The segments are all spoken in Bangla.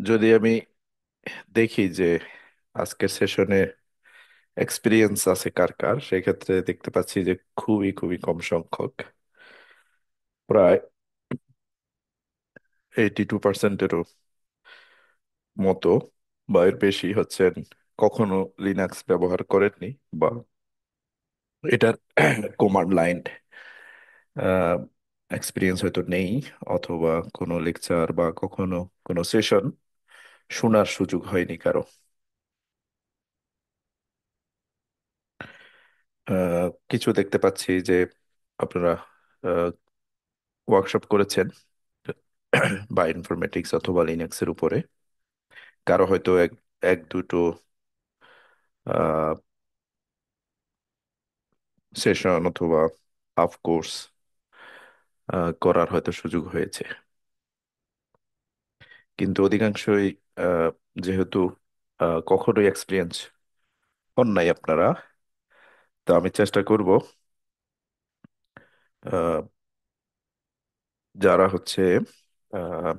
যদি আমি দেখি যে আজকের সেশনে এক্সপিরিয়েন্স আছে কার কার, সেক্ষেত্রে দেখতে পাচ্ছি যে খুবই খুবই কম সংখ্যক, প্রায় 82%-এরও মতো বা এর বেশি হচ্ছেন কখনো লিনাক্স ব্যবহার করেননি, বা এটার কমান্ড লাইন এক্সপিরিয়েন্স হয়তো নেই, অথবা কোনো লেকচার বা কখনো কোনো সেশন শোনার সুযোগ হয়নি কারো। কিছু দেখতে পাচ্ছি যে আপনারা ওয়ার্কশপ করেছেন বা ইনফরমেটিক্স অথবা লিনাক্সের উপরে। কারো হয়তো এক এক দুটো সেশন অথবা হাফ কোর্স করার হয়তো সুযোগ হয়েছে, কিন্তু অধিকাংশই আহ, যেহেতু কখনোই এক্সপিরিয়েন্স হন নাই আপনারা, তো আমি চেষ্টা করব আহ, যারা হচ্ছে আহ,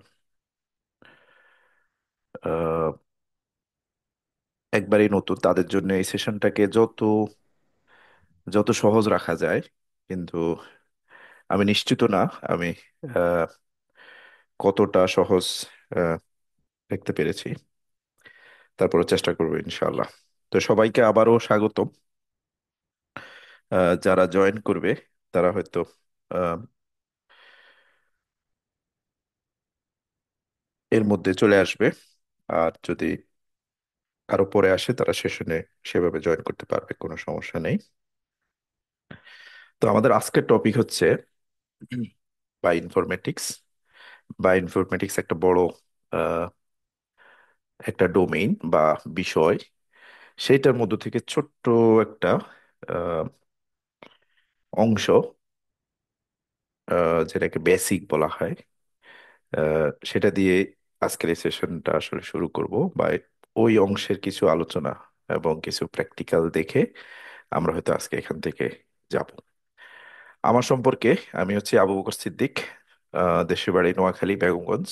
আহ, একবারই নতুন তাদের জন্য এই সেশনটাকে যত যত সহজ রাখা যায়। কিন্তু আমি নিশ্চিত না আমি আহ, কতটা সহজ আহ, দেখতে পেরেছি। তারপরে চেষ্টা করবো ইনশাল্লাহ। তো সবাইকে আবারও স্বাগতম। যারা জয়েন করবে তারা হয়তো আহ, এর মধ্যে চলে আসবে, আর যদি কারো পরে আসে তারা সেশনে সেভাবে জয়েন করতে পারবে, কোনো সমস্যা নেই। তো আমাদের আজকের টপিক হচ্ছে বায়োইনফরমেটিক্স। বায়োইনফরমেটিক্স একটা বড় আহ, একটা ডোমেইন বা বিষয়। সেইটার মধ্য থেকে ছোট্ট একটা আহ, অংশ, যেটাকে বেসিক বলা হয়, সেটা দিয়ে আজকের এই সেশনটা আসলে শুরু করব, বা ওই অংশের কিছু আলোচনা এবং কিছু প্র্যাকটিক্যাল দেখে আমরা হয়তো আজকে এখান থেকে যাব। আমার সম্পর্কে, আমি হচ্ছে আবু বকর সিদ্দিক। দেশের বাড়ি নোয়াখালী বেগমগঞ্জ।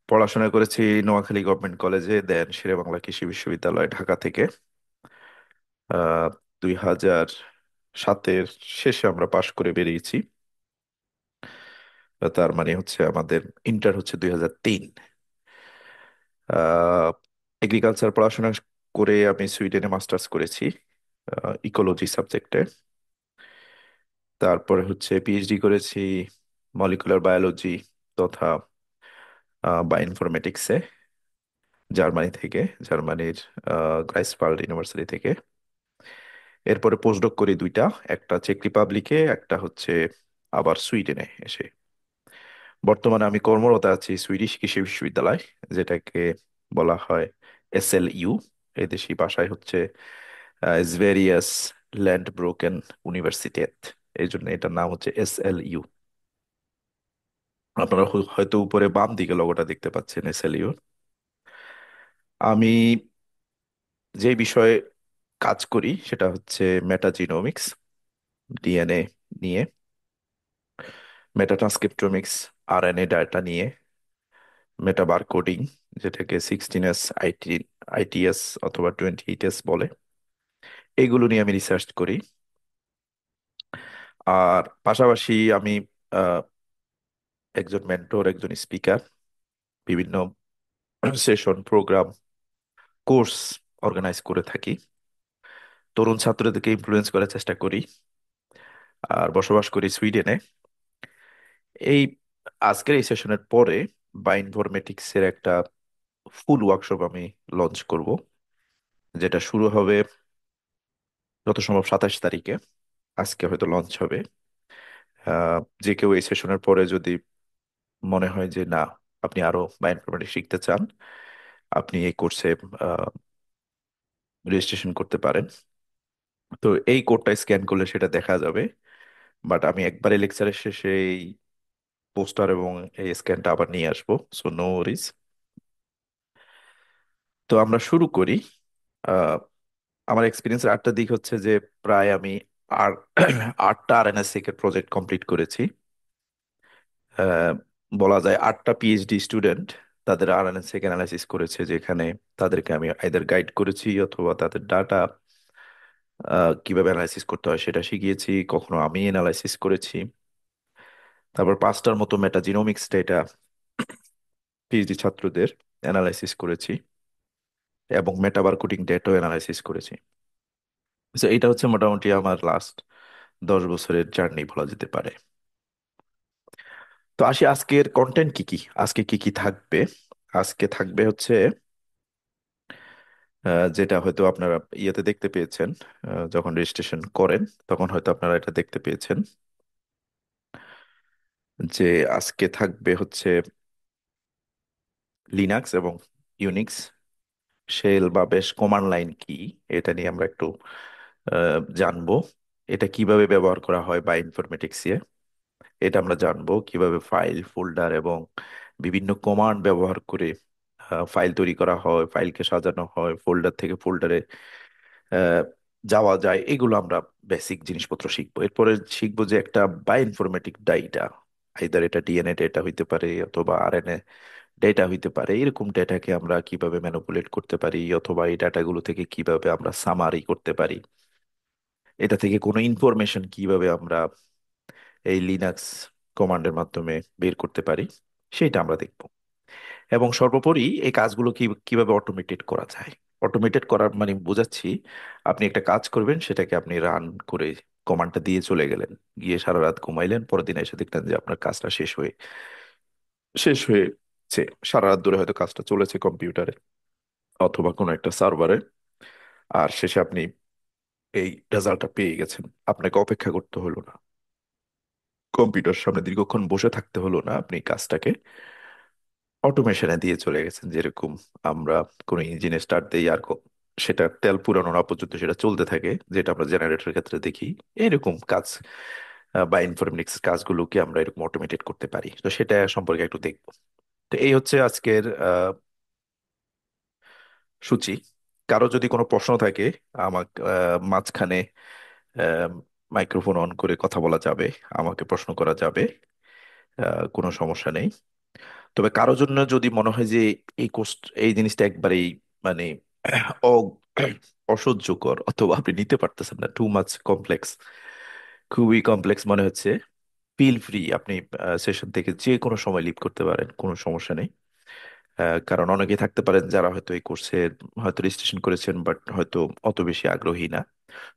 পড়াশোনা করেছি নোয়াখালী গভর্নমেন্ট কলেজে, দেন শেরেবাংলা কৃষি বিশ্ববিদ্যালয় ঢাকা থেকে। 2007-এর শেষে আমরা পাশ করে বেরিয়েছি। তার মানে হচ্ছে আমাদের ইন্টার হচ্ছে 2003। এগ্রিকালচার পড়াশোনা করে আমি সুইডেনে মাস্টার্স করেছি ইকোলজি সাবজেক্টে। তারপরে হচ্ছে পিএইচডি করেছি মলিকুলার বায়োলজি তথা বায়োইনফরমেটিক্সে, জার্মানি থেকে, জার্মানির গ্রাইসপাল ইউনিভার্সিটি থেকে। এরপরে পোস্টডক করি দুইটা, একটা চেক রিপাবলিকে, একটা হচ্ছে আবার সুইডেনে এসে। বর্তমানে আমি কর্মরত আছি সুইডিশ কৃষি বিশ্ববিদ্যালয়, যেটাকে বলা হয় SLU। এদেশি ভাষায় হচ্ছে Sveriges Lantbruken Universitet, এই জন্য এটার নাম হচ্ছে SLU। আপনারা হয়তো উপরে বাম দিকে লগোটা দেখতে পাচ্ছেন SLU। আমি যে বিষয়ে কাজ করি সেটা হচ্ছে মেটাজিনোমিক্স, ডিএনএ নিয়ে, মেটাট্রান্সক্রিপ্টোমিক্স, RNA ডাটা নিয়ে, মেটাবার কোডিং, যেটাকে 16S ITS অথবা 28S বলে, এইগুলো নিয়ে আমি রিসার্চ করি। আর পাশাপাশি আমি আহ, একজন মেন্টর, একজন স্পিকার, বিভিন্ন সেশন, প্রোগ্রাম, কোর্স অর্গানাইজ করে থাকি। তরুণ ছাত্রদেরকে ইনফ্লুয়েন্স করার চেষ্টা করি। আর বসবাস করি সুইডেনে। এই আজকের এই সেশনের পরে বায়োইনফরমেটিক্স এর একটা ফুল ওয়ার্কশপ আমি লঞ্চ করব, যেটা শুরু হবে যত সম্ভব 27 তারিখে। আজকে হয়তো লঞ্চ হবে। যে কেউ এই সেশনের পরে যদি মনে হয় যে না, আপনি আরো বায়োইনফরমেটিক্স শিখতে চান, আপনি এই কোর্সে রেজিস্ট্রেশন করতে পারেন। তো এই কোডটা স্ক্যান করলে সেটা দেখা যাবে, বাট আমি একবারে লেকচারের শেষে এই পোস্টার এবং এই স্ক্যানটা আবার নিয়ে আসবো, সো নো ওয়ারিজ। তো আমরা শুরু করি। আহ, আমার এক্সপিরিয়েন্সের আটটা দিক হচ্ছে যে প্রায় আমি আর 8টা RNA-seq এর প্রজেক্ট কমপ্লিট করেছি। আহ, বলা যায় 8টা PhD স্টুডেন্ট তাদের আরএনএসেক অ্যানালাইসিস করেছে, যেখানে তাদেরকে আমি আইদার গাইড করেছি অথবা তাদের ডাটা কিভাবে অ্যানালাইসিস করতে হয় সেটা শিখিয়েছি, কখনো আমি অ্যানালাইসিস করেছি। তারপর 5টার মতো মেটাজিনোমিক্স ডেটা পিএইচডি ছাত্রদের অ্যানালাইসিস করেছি, এবং মেটাবারকোডিং ডেটাও অ্যানালাইসিস করেছি। তো এটা হচ্ছে মোটামুটি আমার লাস্ট 10 বছরের জার্নি বলা যেতে পারে। তো আসি আজকের কন্টেন্ট কি কি, আজকে কি কি থাকবে। আজকে থাকবে হচ্ছে যেটা হয়তো আপনারা ইয়েতে দেখতে পেয়েছেন, যখন রেজিস্ট্রেশন করেন তখন হয়তো আপনারা এটা দেখতে পেয়েছেন, যে আজকে থাকবে হচ্ছে লিনাক্স এবং ইউনিক্স শেল বা বেশ কমান্ড লাইন কি, এটা নিয়ে আমরা একটু জানবো। এটা কিভাবে ব্যবহার করা হয় বা ইনফরমেটিক্সে, এটা আমরা জানবো। কিভাবে ফাইল ফোল্ডার এবং বিভিন্ন কমান্ড ব্যবহার করে ফাইল তৈরি করা হয়, ফাইলকে সাজানো হয়, ফোল্ডার থেকে ফোল্ডারে যাওয়া যায়, এগুলো আমরা বেসিক জিনিসপত্র শিখবো। এরপরে শিখবো যে একটা বায়োইনফরমেটিক ডাটা, আইদার এটা ডিএনএ ডেটা হইতে পারে অথবা আরএনএ ডেটা হইতে পারে, এরকম ডেটাকে আমরা কিভাবে ম্যানিপুলেট করতে পারি, অথবা এই ডাটাগুলো থেকে কিভাবে আমরা সামারি করতে পারি, এটা থেকে কোনো ইনফরমেশন কিভাবে আমরা এই লিনাক্স কমান্ডের মাধ্যমে বের করতে পারি, সেটা আমরা দেখব। এবং সর্বোপরি এই কাজগুলো কিভাবে অটোমেটেড করা যায়। অটোমেটেড করার মানে বোঝাচ্ছি, আপনি একটা কাজ করবেন, সেটাকে আপনি রান করে কমান্ডটা দিয়ে চলে গেলেন, গিয়ে সারা রাত ঘুমাইলেন, পরের দিন এসে দেখলেন যে আপনার কাজটা শেষ হয়েছে। সারা রাত ধরে হয়তো কাজটা চলেছে কম্পিউটারে অথবা কোনো একটা সার্ভারে, আর শেষে আপনি এই রেজাল্টটা পেয়ে গেছেন। আপনাকে অপেক্ষা করতে হলো না, কম্পিউটার সামনে দীর্ঘক্ষণ বসে থাকতে হলো না, আপনি কাজটাকে অটোমেশনে দিয়ে চলে গেছেন। যেরকম আমরা কোনো ইঞ্জিনে স্টার্ট দিই আর সেটা তেল পুরানো না পর্যন্ত সেটা চলতে থাকে, যেটা আমরা জেনারেটরের ক্ষেত্রে দেখি, এরকম কাজ বা ইনফরমেটিক্স কাজগুলোকে আমরা এরকম অটোমেটেড করতে পারি। তো সেটা সম্পর্কে একটু দেখবো। তো এই হচ্ছে আজকের সূচি। কারো যদি কোনো প্রশ্ন থাকে, আমাকে মাঝখানে মাইক্রোফোন অন করে কথা বলা যাবে, আমাকে প্রশ্ন করা যাবে, কোনো সমস্যা নেই। তবে কারো জন্য যদি মনে হয় যে এই জিনিসটা একবারেই মানে অ- অসহ্যকর, অথবা আপনি নিতে পারতেছেন না, টু মাচ কমপ্লেক্স, খুবই কমপ্লেক্স মনে হচ্ছে, ফিল ফ্রি, আপনি সেশন থেকে যে কোনো সময় লিভ করতে পারেন, কোনো সমস্যা নেই। কারণ অনেকেই থাকতে পারেন যারা হয়তো এই কোর্সে হয়তো রেজিস্ট্রেশন করেছেন বাট হয়তো অত বেশি আগ্রহী না।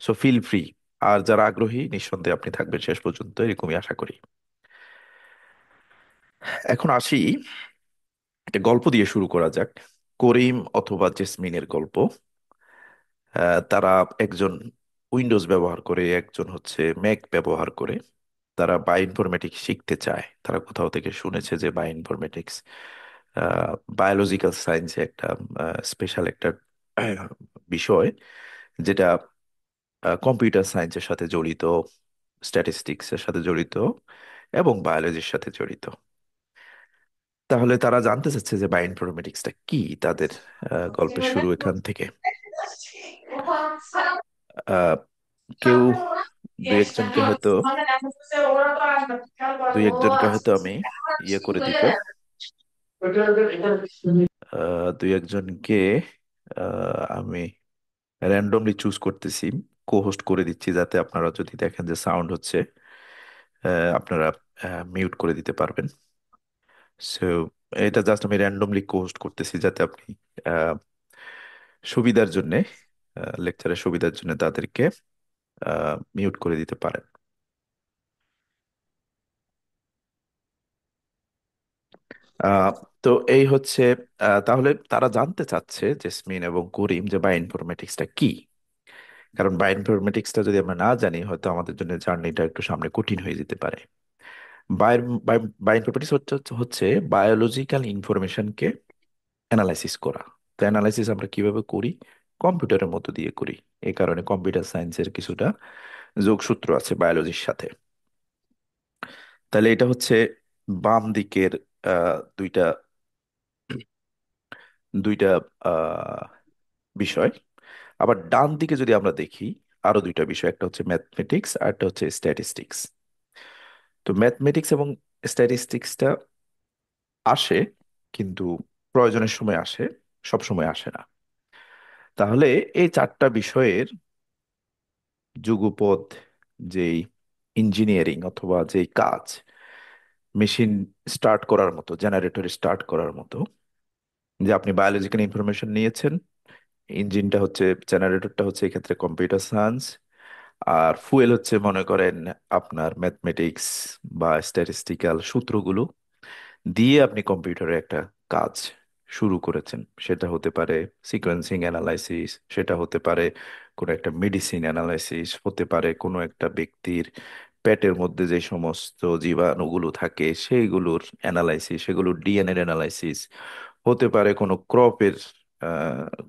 So feel free. আর যারা আগ্রহী, নিঃসন্দেহে আপনি থাকবেন শেষ পর্যন্ত, এরকমই আশা করি। এখন আসি, একটা গল্প দিয়ে শুরু করা যাক। করিম অথবা জেসমিনের গল্প। তারা একজন উইন্ডোজ ব্যবহার করে, একজন হচ্ছে ম্যাক ব্যবহার করে, তারা বায়োইনফরমেটিক্স শিখতে চায়। তারা কোথাও থেকে শুনেছে যে বায়োইনফরমেটিক্স বায়োলজিক্যাল সায়েন্সে একটা স্পেশাল একটা বিষয়, যেটা কম্পিউটার সায়েন্সের সাথে জড়িত, স্ট্যাটিস্টিক্সের সাথে জড়িত এবং বায়োলজির সাথে জড়িত। তাহলে তারা জানতে চাচ্ছে যে বায়োইনফরমেটিক্সটা কি। তাদের গল্পের শুরু এখান থেকে। আহ, কেউ দুই একজনকে হয়তো আমি ইয়ে করে দিব, দুই একজনকে আমি র্যান্ডমলি চুজ করতেছি, কো হোস্ট করে দিচ্ছি, যাতে আপনারা যদি দেখেন যে সাউন্ড হচ্ছে, আপনারা মিউট করে দিতে পারবেন। সো এটা জাস্ট আমি র্যান্ডমলি কো হোস্ট করতেছি, যাতে আপনি আহ, সুবিধার জন্য, লেকচারের সুবিধার জন্য তাদেরকে মিউট করে দিতে পারেন। আহ, তো এই হচ্ছে, তাহলে তারা জানতে চাচ্ছে জেসমিন এবং করিম যে বায়োইনফরমেটিক্সটা কি। কারণ বায়োইনফরমেটিক্সটা যদি আমরা না জানি, হয়তো আমাদের জন্য জার্নিটা একটু সামনে কঠিন হয়ে যেতে পারে। বায়োইনফরমেটিক্স হচ্ছে হচ্ছে বায়োলজিক্যাল ইনফরমেশনকে অ্যানালাইসিস করা। তো অ্যানালাইসিস আমরা কিভাবে করি? কম্পিউটারের মধ্য দিয়ে করি। এই কারণে কম্পিউটার সায়েন্সের কিছুটা যোগসূত্র আছে বায়োলজির সাথে। তাহলে এটা হচ্ছে বাম দিকের দুইটা দুইটা আহ, বিষয়। আবার ডান দিকে যদি আমরা দেখি, আরো দুইটা বিষয়, একটা হচ্ছে ম্যাথমেটিক্স আর একটা হচ্ছে স্ট্যাটিস্টিক্স। তো ম্যাথমেটিক্স এবং স্ট্যাটিস্টিক্সটা আসে, কিন্তু প্রয়োজনের সময় আসে, সব সময় আসে না। তাহলে এই চারটা বিষয়ের যুগপৎ, যেই ইঞ্জিনিয়ারিং অথবা যেই কাজ, মেশিন স্টার্ট করার মতো, জেনারেটর স্টার্ট করার মতো, যে আপনি বায়োলজিক্যাল ইনফরমেশন নিয়েছেন, ইঞ্জিনটা হচ্ছে, জেনারেটরটা হচ্ছে এক্ষেত্রে কম্পিউটার সায়েন্স, আর ফুয়েল হচ্ছে মনে করেন আপনার ম্যাথমেটিক্স বা স্ট্যাটিস্টিক্যাল সূত্রগুলো দিয়ে আপনি কম্পিউটারে একটা কাজ শুরু করেছেন। সেটা হতে পারে সিকোয়েন্সিং অ্যানালাইসিস, সেটা হতে পারে কোনো একটা মেডিসিন অ্যানালাইসিস, হতে পারে কোনো একটা ব্যক্তির পেটের মধ্যে যে সমস্ত জীবাণুগুলো থাকে সেইগুলোর অ্যানালাইসিস, সেগুলোর ডিএনএ অ্যানালাইসিস, হতে পারে কোনো ক্রপের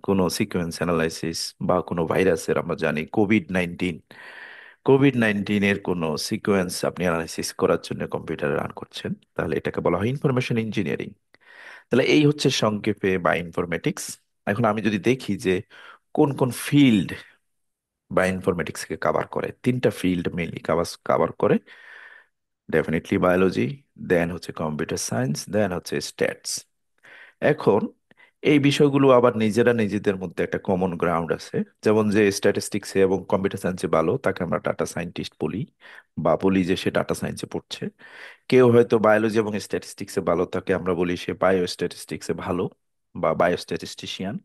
কোনো সিকোয়েন্স অ্যানালাইসিস, বা কোনো ভাইরাসের, আমরা জানি কোভিড 19 এর কোনো সিকোয়েন্স আপনি অ্যানালাইসিস করার জন্য কম্পিউটারে রান করছেন, তাহলে এটাকে বলা হয় ইনফরমেশন ইঞ্জিনিয়ারিং। তাহলে এই হচ্ছে সংক্ষেপে বা ইনফরমেটিক্স। এখন আমি যদি দেখি যে কোন কোন ফিল্ড বা ইনফরমেটিক্সকে কাভার করে, তিনটা ফিল্ড মেইনলি কাভার করে: ডেফিনেটলি বায়োলজি, দেন হচ্ছে কম্পিউটার সায়েন্স, দেন হচ্ছে স্ট্যাটস। এখন এই বিষয়গুলো আবার নিজেরা নিজেদের মধ্যে একটা কমন গ্রাউন্ড আছে। যেমন যে স্ট্যাটিস্টিক্সে এবং কম্পিউটার সায়েন্সে ভালো, তাকে আমরা ডাটা সায়েন্টিস্ট বলি, বা বলি যে সে ডাটা সায়েন্সে পড়ছে। কেউ হয়তো বায়োলজি এবং স্ট্যাটিস্টিক্সে ভালো, তাকে আমরা বলি সে বায়ো স্ট্যাটিস্টিক্সে ভালো বা বায়ো স্ট্যাটিস্টিশিয়ান।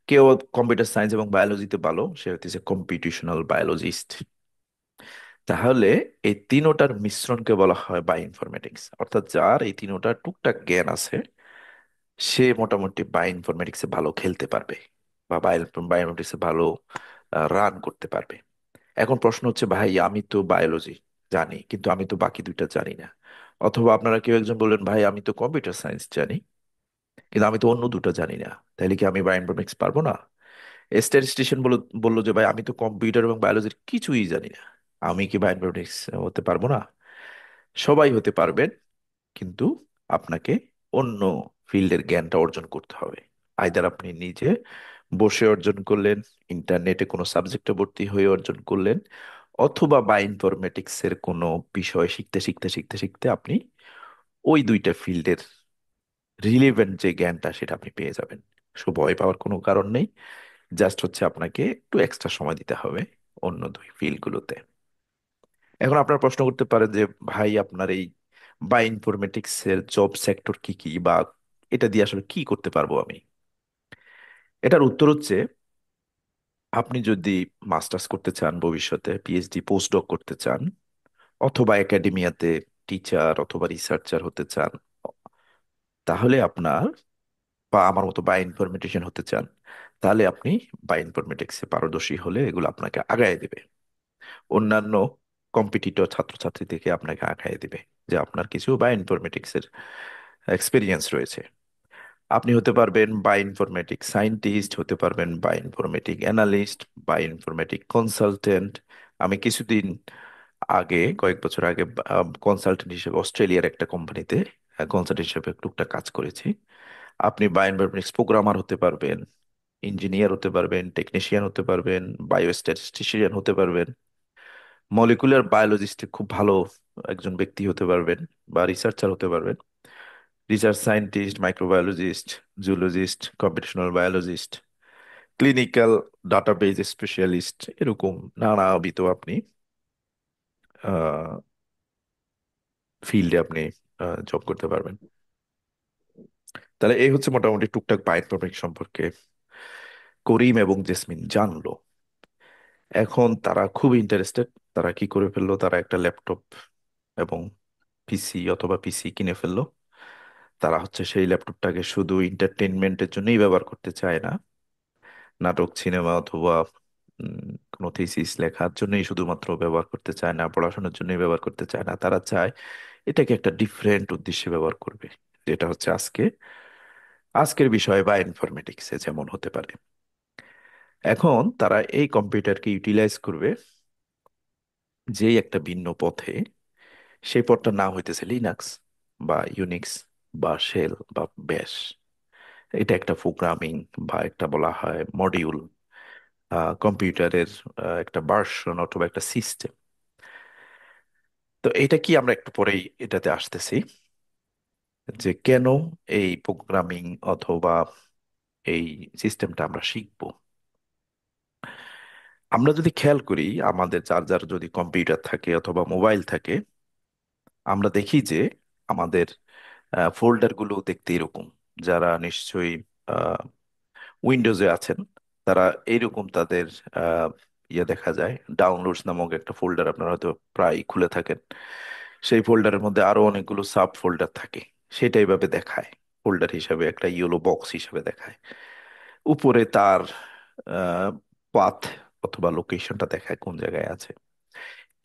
কেউ কম্পিউটার সায়েন্স এবং বায়োলজিতে ভালো, সে হচ্ছে কম্পিটিশনাল বায়োলজিস্ট। তাহলে এই তিনোটার মিশ্রণকে বলা হয় বায়ো ইনফরমেটিক্স, অর্থাৎ যার এই তিনোটার টুকটাক জ্ঞান আছে, সে মোটামুটি বায়ো ইনফরমেটিক্সে ভালো খেলতে পারবে বা বায়োমেট্রিক্সে ভালো রান করতে পারবে। এখন প্রশ্ন হচ্ছে, ভাই আমি তো বায়োলজি জানি কিন্তু আমি তো বাকি দুইটা জানি না। অথবা আপনারা কেউ একজন বললেন, ভাই আমি তো কম্পিউটার সায়েন্স জানি কিন্তু আমি তো অন্য দুটো জানি না, তাহলে কি আমি বায়োইনফরমেটিক্স পারবো না? স্ট্যাটিস্টিশিয়ান বললো যে, ভাই আমি তো কম্পিউটার এবং বায়োলজির কিছুই জানি না, আমি কি বায়োইনফরমেটিক্স হতে পারবো না? সবাই হতে পারবেন, কিন্তু আপনাকে অন্য ফিল্ডের জ্ঞানটা অর্জন করতে হবে। আইদার আপনি নিজে বসে অর্জন করলেন, ইন্টারনেটে কোনো সাবজেক্টে ভর্তি হয়ে অর্জন করলেন, অথবা বায়ো ইনফরমেটিক্স এর কোনো বিষয় শিখতে শিখতে শিখতে শিখতে আপনি ওই দুইটা ফিল্ডের রিলেভেন্ট যে জ্ঞানটা সেটা আপনি পেয়ে যাবেন। সো ভয় পাওয়ার কোনো কারণ নেই, জাস্ট হচ্ছে আপনাকে একটু এক্সট্রা সময় দিতে হবে অন্য দুই ফিল্ডগুলোতে। এখন আপনার প্রশ্ন করতে পারেন যে, ভাই আপনার এই বায়ো ইনফরমেটিক্স এর জব সেক্টর কি কি, বা এটা দিয়ে আসলে কি করতে পারবো আমি? এটার উত্তর হচ্ছে, আপনি যদি মাস্টার্স করতে চান, ভবিষ্যতে পিএইচডি পোস্টডক করতে চান, অথবা একাডেমিয়াতে টিচার অথবা রিসার্চার হতে চান, তাহলে আপনার, বা আমার মতো বায়ো ইনফরমেটিশিয়ান হতে চান, তাহলে আপনি বায়ো ইনফরমেটিক্সে পারদর্শী হলে এগুলো আপনাকে আগায় দেবে, অন্যান্য কম্পিটিটর ছাত্রছাত্রী থেকে আপনাকে আগায় দিবে, যে আপনার কিছু বায়ো ইনফরমেটিক্স এর এক্সপিরিয়েন্স রয়েছে। আপনি হতে পারবেন বায়োইনফরমেটিক সায়েন্টিস্ট, হতে পারবেন বায়োইনফরমেটিক অ্যানালিস্ট, বায়োইনফরমেটিক কনসালটেন্ট। আমি কিছুদিন আগে, কয়েক বছর আগে, কনসালটেন্ট হিসেবে অস্ট্রেলিয়ার একটা কোম্পানিতে কনসালটেন্ট হিসেবে টুকটাক কাজ করেছি। আপনি বায়োইনফরমেটিক্স প্রোগ্রামার হতে পারবেন, ইঞ্জিনিয়ার হতে পারবেন, টেকনিশিয়ান হতে পারবেন, বায়োস্ট্যাটিস্টিশিয়ান হতে পারবেন, মলিকুলার বায়োলজিস্টে খুব ভালো একজন ব্যক্তি হতে পারবেন, বা রিসার্চার হতে পারবেন, research scientist, microbiologist, zoologist, computational biologist, clinical database specialist, এরকম নানাবিধ আপনি ফিল্ডে আপনি জব করতে পারবেন। তাহলে এই হচ্ছে মোটামুটি টুকটাক বায়োইনফরমেটিক্স সম্পর্কে করিম এবং জেসমিন জানলো। এখন তারা খুব ইন্টারেস্টেড, তারা কি করে ফেললো, তারা একটা ল্যাপটপ এবং পিসি অথবা পিসি কিনে ফেললো। তারা হচ্ছে সেই ল্যাপটপটাকে শুধু এন্টারটেনমেন্টের জন্যই ব্যবহার করতে চায় না, নাটক, সিনেমা অথবা কোনো থিসিস লেখার জন্যই শুধুমাত্র ব্যবহার করতে চায় না, পড়াশোনার জন্যই ব্যবহার করতে চায় না, তারা চায় এটাকে একটা ডিফারেন্ট উদ্দেশ্যে ব্যবহার করবে, যেটা হচ্ছে আজকের বিষয় বা ইনফরমেটিক্সে যেমন হতে পারে। এখন তারা এই কম্পিউটারকে ইউটিলাইজ করবে যেই একটা ভিন্ন পথে। সেই পথটার নাম হইতেছে লিনাক্স বা ইউনিক্স বা শেল বা ব্যাশ। এটা একটা প্রোগ্রামিং বা একটা বলা হয় মডিউল, কম্পিউটারের একটা ভার্সন অথবা একটা সিস্টেম। তো এটা কি, আমরা একটু পরেই এটাতে আসতেছি। যে কেন এই প্রোগ্রামিং অথবা এই সিস্টেমটা আমরা শিখবো। আমরা যদি খেয়াল করি, আমাদের যার যার যদি কম্পিউটার থাকে অথবা মোবাইল থাকে, আমরা দেখি যে আমাদের ফোল্ডার গুলো দেখতে এরকম। যারা নিশ্চয়ই উইন্ডোজে আছেন, তারা এইরকম তাদের আহ, ইয়ে দেখা যায়, ডাউনলোডস নামক একটা ফোল্ডার আপনারা হয়তো প্রায় খুলে থাকেন। সেই ফোল্ডারের মধ্যে আরো অনেকগুলো সাব ফোল্ডার থাকে, সেটা এইভাবে দেখায়, ফোল্ডার হিসাবে একটা ইয়েলো বক্স হিসাবে দেখায়। উপরে তার পাথ অথবা লোকেশনটা দেখায় কোন জায়গায় আছে।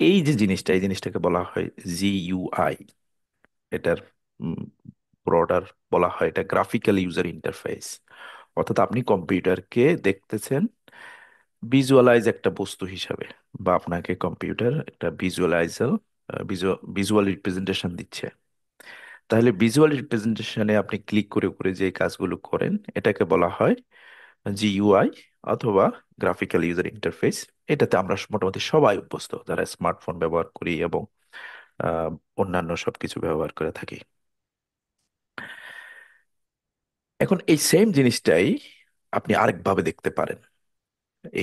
এই যে জিনিসটা, এই জিনিসটাকে বলা হয় জিইউআই। এটার ব্রডার বলা হয় এটা গ্রাফিক্যাল ইউজার ইন্টারফেস। অর্থাৎ আপনি কম্পিউটারকে দেখতেছেন ভিজুয়ালাইজ একটা বস্তু হিসাবে, বা আপনাকে কম্পিউটার একটা ভিজুয়াল রিপ্রেজেন্টেশন দিচ্ছে। তাহলে ভিজুয়াল রিপ্রেজেন্টেশনে আপনি ক্লিক করে করে যে কাজগুলো করেন, এটাকে বলা হয় জিইউআই অথবা গ্রাফিক্যাল ইউজার ইন্টারফেস। এটাতে আমরা মোটামুটি সবাই অভ্যস্ত, যারা স্মার্টফোন ব্যবহার করি এবং আহ, অন্যান্য সবকিছু ব্যবহার করে থাকি। এখন এই সেম জিনিসটাই আপনি আরেকভাবে দেখতে পারেন।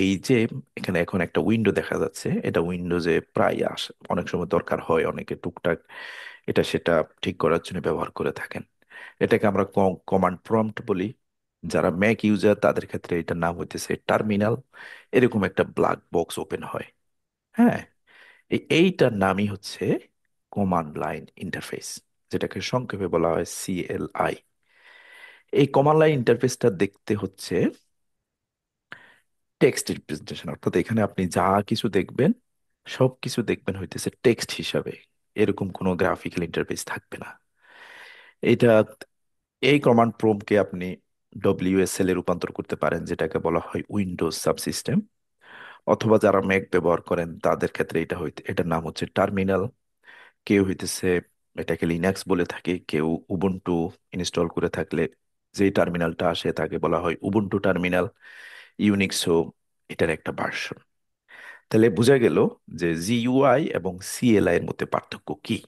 এই যে এখানে এখন একটা উইন্ডো দেখা যাচ্ছে, এটা উইন্ডোজে প্রায় আসে, অনেক সময় দরকার হয়, অনেকে টুকটাক এটা সেটা ঠিক করার জন্য ব্যবহার করে থাকেন। এটাকে আমরা কমান্ড প্রম্পট বলি। যারা ম্যাক ইউজার তাদের ক্ষেত্রে এটার নাম হইতেছে টার্মিনাল। এরকম একটা ব্ল্যাক বক্স ওপেন হয়। হ্যাঁ, এইটার নামই হচ্ছে কমান্ড লাইন ইন্টারফেস, যেটাকে সংক্ষেপে বলা হয় সিএলআই। এই কমান্ড লাইন ইন্টারফেসটা দেখতে হচ্ছে টেক্সট রিপ্রেজেন্টেশন, অর্থাৎ এখানে আপনি যা কিছু দেখবেন সব কিছু দেখবেন হইতেছে টেক্সট হিসাবে। এরকম কোনো গ্রাফিক্যাল ইন্টারফেস থাকবে না। এটা, এই কমান্ড প্রম্পটকে আপনি ডব্লিউএসএল এ রূপান্তর করতে পারেন, যেটাকে বলা হয় উইন্ডোজ সাবসিস্টেম। অথবা যারা ম্যাক ব্যবহার করেন তাদের ক্ষেত্রে এটার নাম হচ্ছে টার্মিনাল। কেউ হইতেছে এটাকে লিনাক্স বলে থাকে, কেউ উবুন্টু ইনস্টল করে থাকলে যেই টার্মিনালটা আসে তাকে বলা হয় উবুন্টু টার্মিনাল। ইউনিক্সও এটার একটা ভার্সন। তাহলে বোঝা গেল যে জিইউআই এবং সিএলআই এর মধ্যে পার্থক্য কি।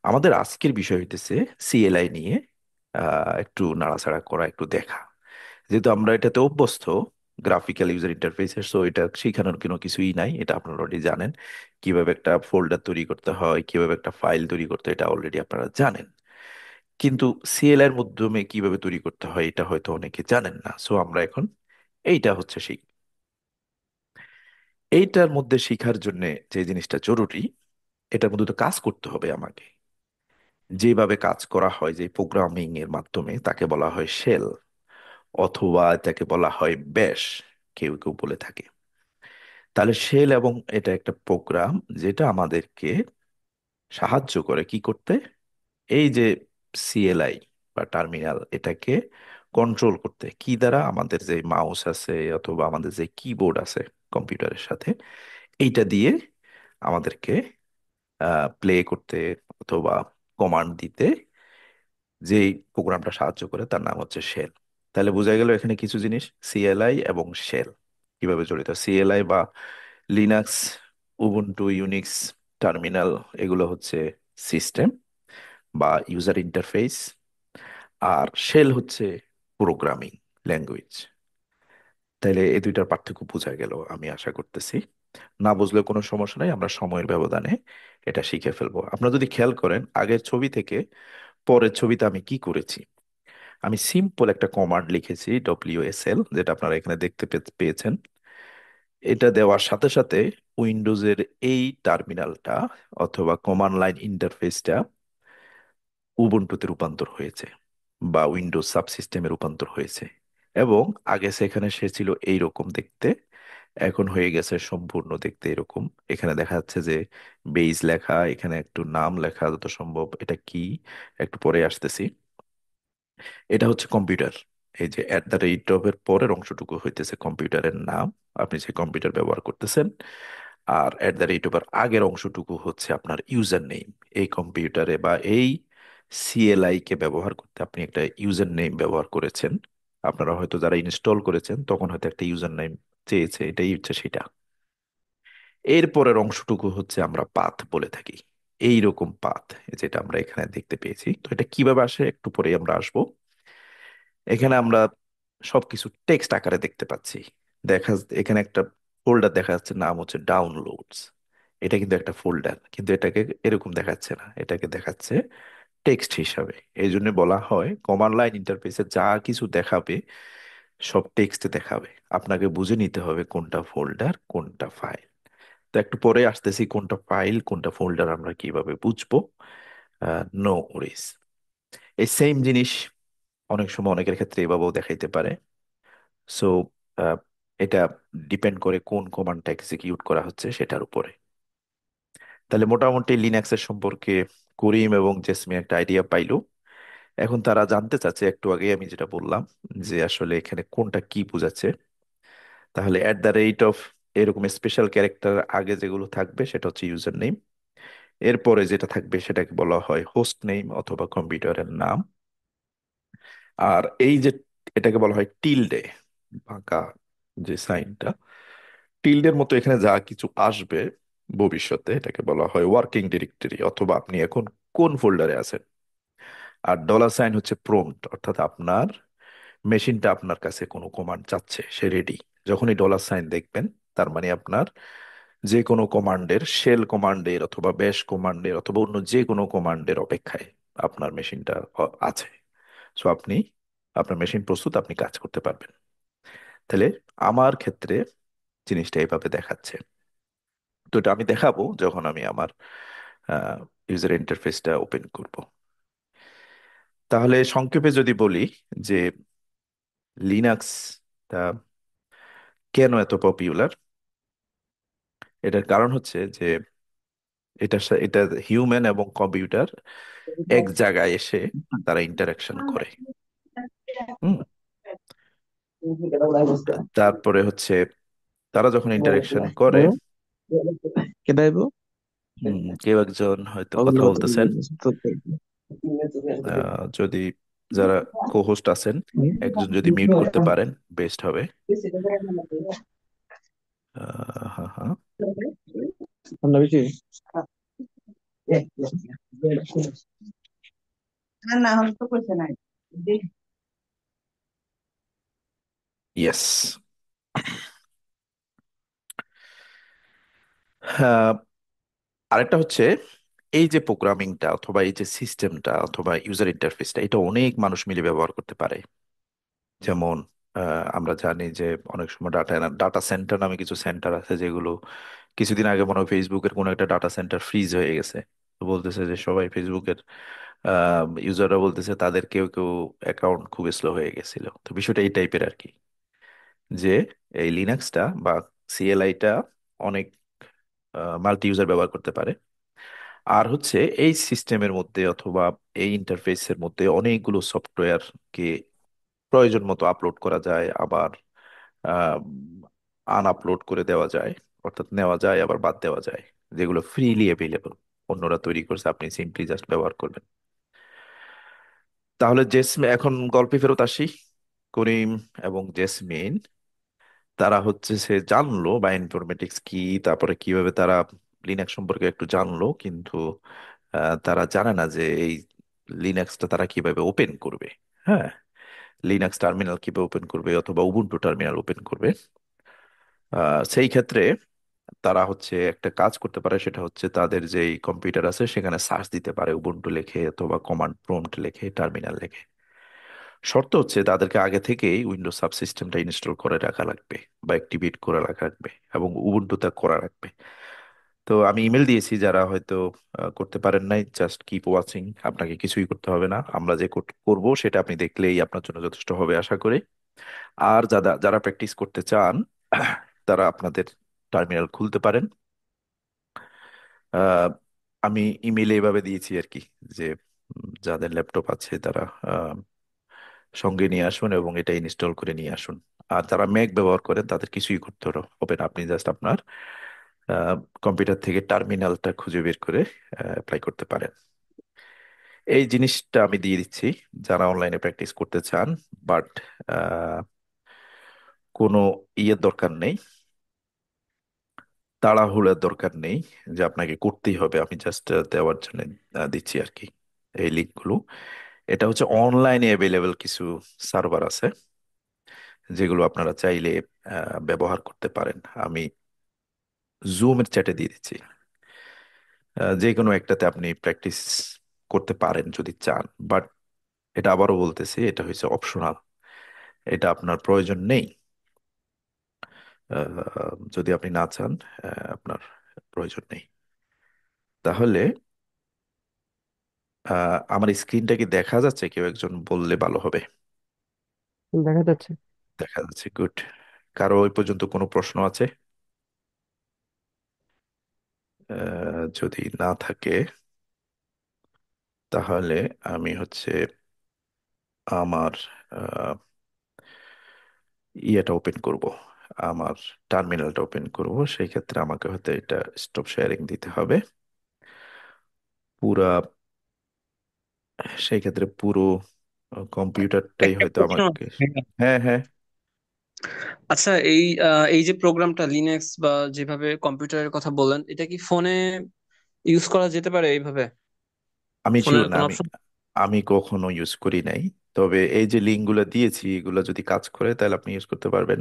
আমাদের আজকের বিষয় হইতেছে সিএলআই নিয়ে একটু নাড়াচাড়া করা, একটু দেখা। যেহেতু আমরা এটাতে অভ্যস্ত, গ্রাফিক্যাল ইউজার ইন্টারফেসের, সো এটা শেখানোর কোনো কিছুই নাই, এটা আপনারা অলরেডি জানেন। কিভাবে একটা ফোল্ডার তৈরি করতে হয়, কিভাবে একটা ফাইল তৈরি করতে হয়, এটা অলরেডি আপনারা জানেন। কিন্তু সিএলআই এর মাধ্যমে কিভাবে তৈরি করতে হয় এটা হয়তো অনেকে জানেন না। সো আমরা এখন এইটা হচ্ছে শিখ এইটার মধ্যে শিখার জন্য যে জিনিসটা জরুরি, এটার মধ্যে তো কাজ করতে হবে আমাকে। যেভাবে কাজ করা হয় যে প্রোগ্রামিং এর মাধ্যমে, তাকে বলা হয় শেল, অথবা তাকে বলা হয় ব্যাশ, কেউ কেউ বলে থাকে। তাহলে শেল এবং এটা একটা প্রোগ্রাম যেটা আমাদেরকে সাহায্য করে কি করতে, এই যে সিএলআই বা টার্মিনাল, এটাকে কন্ট্রোল করতে কি দ্বারা, আমাদের যে মাউস আছে অথবা আমাদের যে কিবোর্ড আছে কম্পিউটারের সাথে, এইটা দিয়ে আমাদেরকে প্লে করতে অথবা কমান্ড দিতে যেই প্রোগ্রামটা সাহায্য করে তার নাম হচ্ছে শেল। তাহলে বোঝা গেল এখানে কিছু জিনিস, সিএলআই এবং শেল কিভাবে জড়িত। সিএলআই বা লিনাক্স, উবুন্টু, ইউনিক্স, টার্মিনাল, এগুলো হচ্ছে সিস্টেম বা ইউজার ইন্টারফেস। আর শেল হচ্ছে প্রোগ্রামিং ল্যাঙ্গুয়েজ। তাইলে এই দুইটার পার্থক্য বোঝা গেল আমি আশা করতেছি। না বুঝলে কোনো সমস্যা নাই, আমরা সময়ের ব্যবধানে এটা শিখে ফেলবো। আপনারা যদি খেয়াল করেন আগের ছবি থেকে পরের ছবিতে আমি কি করেছি, আমি সিম্পল একটা কমান্ড লিখেছি ডব্লিউএসএল, যেটা আপনারা এখানে দেখতে পেয়েছেন। এটা দেওয়ার সাথে সাথে উইন্ডোজের এই টার্মিনালটা অথবা কমান্ড লাইন ইন্টারফেসটা উবুন্টুতে রূপান্তর হয়েছে বা উইন্ডোজ সাবসিস্টেমে রূপান্তর হয়েছে। এবং আগে সেখানে সে ছিল এইরকম দেখতে, এখন হয়ে গেছে সম্পূর্ণ দেখতে এরকম। এখানে দেখা যাচ্ছে যে বেইজ লেখা, এখানে একটু নাম লেখা, যত সম্ভব এটা কি একটু পরে আসতেছি। এটা হচ্ছে কম্পিউটার। এই যে অ্যাট দ্য রেট অফ এর পরের অংশটুকু হইতেছে কম্পিউটারের নাম, আপনি যে কম্পিউটার ব্যবহার করতেছেন। আর অ্যাট দ্য রেট অফ এর আগের অংশটুকু হচ্ছে আপনার ইউজার নেম। এই কম্পিউটারে বা এই সিএলআই কে ব্যবহার করতে আপনি একটা ইউজার নেম ব্যবহার করেছেন। আপনারা হয়তো যারা ইনস্টল করেছেন তখন হয়তো একটা ইউজার নেম চেয়েছে, এটাই হচ্ছে সেটা। এর পরের অংশটুকু হচ্ছে আমরা পাথ বলে থাকি। এইরকম পাথ যেটা আমরা এখানে দেখতে পেয়েছি। তো এটা কিভাবে আসে একটু পরে আমরা আসবো। এখানে আমরা সবকিছু টেক্সট আকারে দেখতে পাচ্ছি। দেখা এখানে একটা ফোল্ডার দেখা যাচ্ছে, নাম হচ্ছে ডাউনলোডস। এটা কিন্তু একটা ফোল্ডার, কিন্তু এটাকে এরকম দেখাচ্ছে না, এটাকে দেখাচ্ছে টেক্সট হিসাবে। এই জন্য বলা হয় কমান্ড লাইন ইন্টারফেসে যা কিছু দেখাবে সব টেক্সটে দেখাবে। আপনাকে বুঝে নিতে হবে কোনটা ফোল্ডার কোনটা ফাইল। তো একটু পরে আসতেছি কোনটা ফাইল কোনটা ফোল্ডার আমরা কিভাবে বুঝবো। No Oris. এই সেম জিনিস অনেক সময় অনেকের ক্ষেত্রে এভাবেও দেখাইতে পারে। সো এটা ডিপেন্ড করে কোন কমান্ডটা এক্সিকিউট করা হচ্ছে সেটার উপরে। তাহলে মোটামুটি লিনাক্সের সম্পর্কে করিম এবং জেসমিন একটা আইডিয়া পাইলো। এখন তারা জানতে চাচ্ছে, একটু আগে আমি যেটা বললাম, যে আসলে এখানে কোনটা কি বোঝাচ্ছে। তাহলে @, এরকম স্পেশাল ক্যারেক্টার আগে যেগুলো থাকবে সেটা হচ্ছে ইউজার নেম। এরপরে যেটা থাকবে সেটাকে বলা হয় হোস্ট নেম অথবা কম্পিউটারের নাম। আর এই যে এটাকে বলা হয় টিলডে, বাঁকা যে সাইনটা, টিলডের মতো এখানে যা কিছু আসবে ভবিষ্যতে এটাকে বলা হয় ওয়ার্কিং ডিরেক্টরি, অথবা আপনি এখন কোন ফোল্ডারে আছেন। আর $সাইন হচ্ছে প্রম্পট, অর্থাৎ আপনার মেশিনটা আপনার কাছে কোনো কমান্ড চাচ্ছে, সে রেডি। যখনই $সাইন দেখবেন তার মানে আপনার যে কোনো কমান্ডের, শেল কমান্ডের অথবা ব্যাশ কমান্ডের অথবা অন্য যে কোনো কমান্ডের অপেক্ষায় আপনার মেশিনটা আছে। সো আপনি, আপনার মেশিন প্রস্তুত, আপনি কাজ করতে পারবেন। তাহলে আমার ক্ষেত্রে জিনিসটা এইভাবে দেখাচ্ছে। তো এটা আমি দেখাবো যখন আমি আমার ইউজার ইন্টারফেসটা ওপেন করব। তাহলে সংক্ষেপে যদি বলি যে লিনাক্স কেন এত পপুলার, এটার কারণ হচ্ছে যে এটা হিউম্যান এবং কম্পিউটার এক জায়গায় এসে তারা ইন্টারাকশন করে। হুম। তারপরে হচ্ছে তারা যখন ইন্টারাকশন করে, কেডা আইবো? কেউ একজন হয়তো কথা ওগুলো তো বলতেছেন। যদি যারা কো হোস্ট আছেন, একজন যদি মিউট করতে পারেন বেস্ট হবে। হ্যাঁ হ্যাঁ। ঠান্ডা বেশি? না না এখন তো কইছে নাই। ইয়েস। আরেকটা হচ্ছে এই যে প্রোগ্রামিংটা অথবা এই যে সিস্টেমটা অথবা ইউজার ইন্টারফেসটা, এটা অনেক মানুষ মিলে ব্যবহার করতে পারে। যেমন আমরা জানি যে অনেক সময় ডাটা সেন্টার নামে কিছু সেন্টার আছে, যেগুলো কিছুদিন আগে মনে হয় ফেসবুকের কোনো একটা ডাটা সেন্টার ফ্রিজ হয়ে গেছে। তো বলতেছে যে সবাই ফেসবুকের ইউজাররা বলতেছে তাদের কেউ কেউ অ্যাকাউন্ট খুব স্লো হয়ে গেছিল। তো বিষয়টা এই টাইপের আর কি, যে এই লিনাক্সটা বা সিএলআইটা অনেক মাল্টি ইউজার ব্যবহার করতে পারে। আর হচ্ছে এই সিস্টেমের মধ্যে অথবা এই ইন্টারফেসের মধ্যে অনেকগুলো সফটওয়্যারকে প্রয়োজন মতো আপলোড করা যায়, আবার আনআপলোড করে দেওয়া যায়, অর্থাৎ নেওয়া যায় আবার বাদ দেওয়া যায়, যেগুলো ফ্রিলি অ্যাভেলেবল। অন্যরা তৈরি করছে, আপনি সিম্পলি জাস্ট ব্যবহার করবেন। তাহলে এখন গল্পে ফেরত আসি। করিম এবং জেসমিন তারা হচ্ছে সে জানলো বা ইনফরমেটিক্স কি, তারপরে কিভাবে তারা লিনাক্স সম্পর্কে একটু জানলো, কিন্তু তারা জানে না যে এই লিনাক্সটা তারা কিভাবে ওপেন করবে। হ্যাঁ, লিনাক্স টার্মিনাল কিভাবে ওপেন করবে অথবা উবুন্টু টার্মিনাল ওপেন করবে। সেই ক্ষেত্রে তারা হচ্ছে একটা কাজ করতে পারে, সেটা হচ্ছে তাদের যেই কম্পিউটার আছে সেখানে সার্চ দিতে পারে উবুন্টু লিখে অথবা কমান্ড প্রম্পট লিখে টার্মিনাল লিখে। শর্ত হচ্ছে তাদেরকে আগে থেকেই উইন্ডোজ সাবসিস্টেমটা ইনস্টল করে রাখা লাগবে বা অ্যাক্টিভেট করে রাখা লাগবে এবং উবুন্টুতে করা রাখবে। তো আমি ইমেল দিয়েছি, যারা হয়তো করতে পারেন নাই, জাস্ট কিপ ওয়াচিং, আপনাকে কিছুই করতে হবে না। আমরা যে করব সেটা আপনি দেখলেই আপনার জন্য যথেষ্ট হবে আশা করি। আর যারা যারা প্র্যাকটিস করতে চান তারা আপনাদের টার্মিনাল খুলতে পারেন। আহ, আমি ইমেলে এভাবে দিয়েছি আর কি, যে যাদের ল্যাপটপ আছে তারা সঙ্গে নিয়ে আসুন এবং এটা ইনস্টল করে নিয়ে আসুন। আর যারা ম্যাক ব্যবহার করেন তাদের কিছুই করতে হবে না, আপনি জাস্ট আপনার কম্পিউটার থেকে টার্মিনালটা খুঁজে বের করে অ্যাপ্লাই করতে পারেন। এই জিনিসটা আমি দিয়ে দিচ্ছি যারা অনলাইনে প্র্যাকটিস করতে চান, বাট কোনো ইয়ের দরকার নেই, তাড়াহুড়োর দরকার নেই যে আপনাকে করতেই হবে, আমি জাস্ট দেওয়ার জন্য দিচ্ছি আর কি এই লিঙ্কগুলো। এটা হচ্ছে অনলাইনে অ্যাভেলেবল কিছু সার্ভার আছে যেগুলো আপনারা চাইলে ব্যবহার করতে পারেন। আমি জুমের চ্যাটে দিয়ে দিচ্ছি। যে কোনো একটাতে আপনি প্র্যাকটিস করতে পারেন যদি চান, বাট এটা আবারও বলতেছি, এটা হচ্ছে অপশনাল, এটা আপনার প্রয়োজন নেই। যদি আপনি না চান, আপনার প্রয়োজন নেই। তাহলে আমার স্ক্রিনটা কি দেখা যাচ্ছে? কেউ একজন বললে ভালো হবে। দেখা যাচ্ছে। দেখা যাচ্ছে, গুড। কারো ওই পর্যন্ত কোনো প্রশ্ন আছে? যদি না থাকে, তাহলে আমি হচ্ছে আমার ইয়েটা ওপেন করব, আমার টার্মিনালটা ওপেন করব। সেই ক্ষেত্রে আমাকে হয়তো এটা স্টপ শেয়ারিং দিতে হবে পুরা। সেই ক্ষেত্রে পুরো কম্পিউটারটাই একটা হয়তো প্রশ্ন আমাকে। আছে। হ্যাঁ, হ্যাঁ। আচ্ছা, এই যে প্রোগ্রামটা লিনাক্স বা যেভাবে কম্পিউটারের কথা বললেন, এটা কি ফোনে ইউজ করা যেতে পারে এইভাবে? আমি শিওর ফোনের না, কোন আমি অপশন? আমি কখনো ইউজ করি নাই। তবে এই যে লিঙ্কগুলো দিয়েছি, এগুলো যদি কাজ করে তাহলে আপনি ইউজ করতে পারবেন।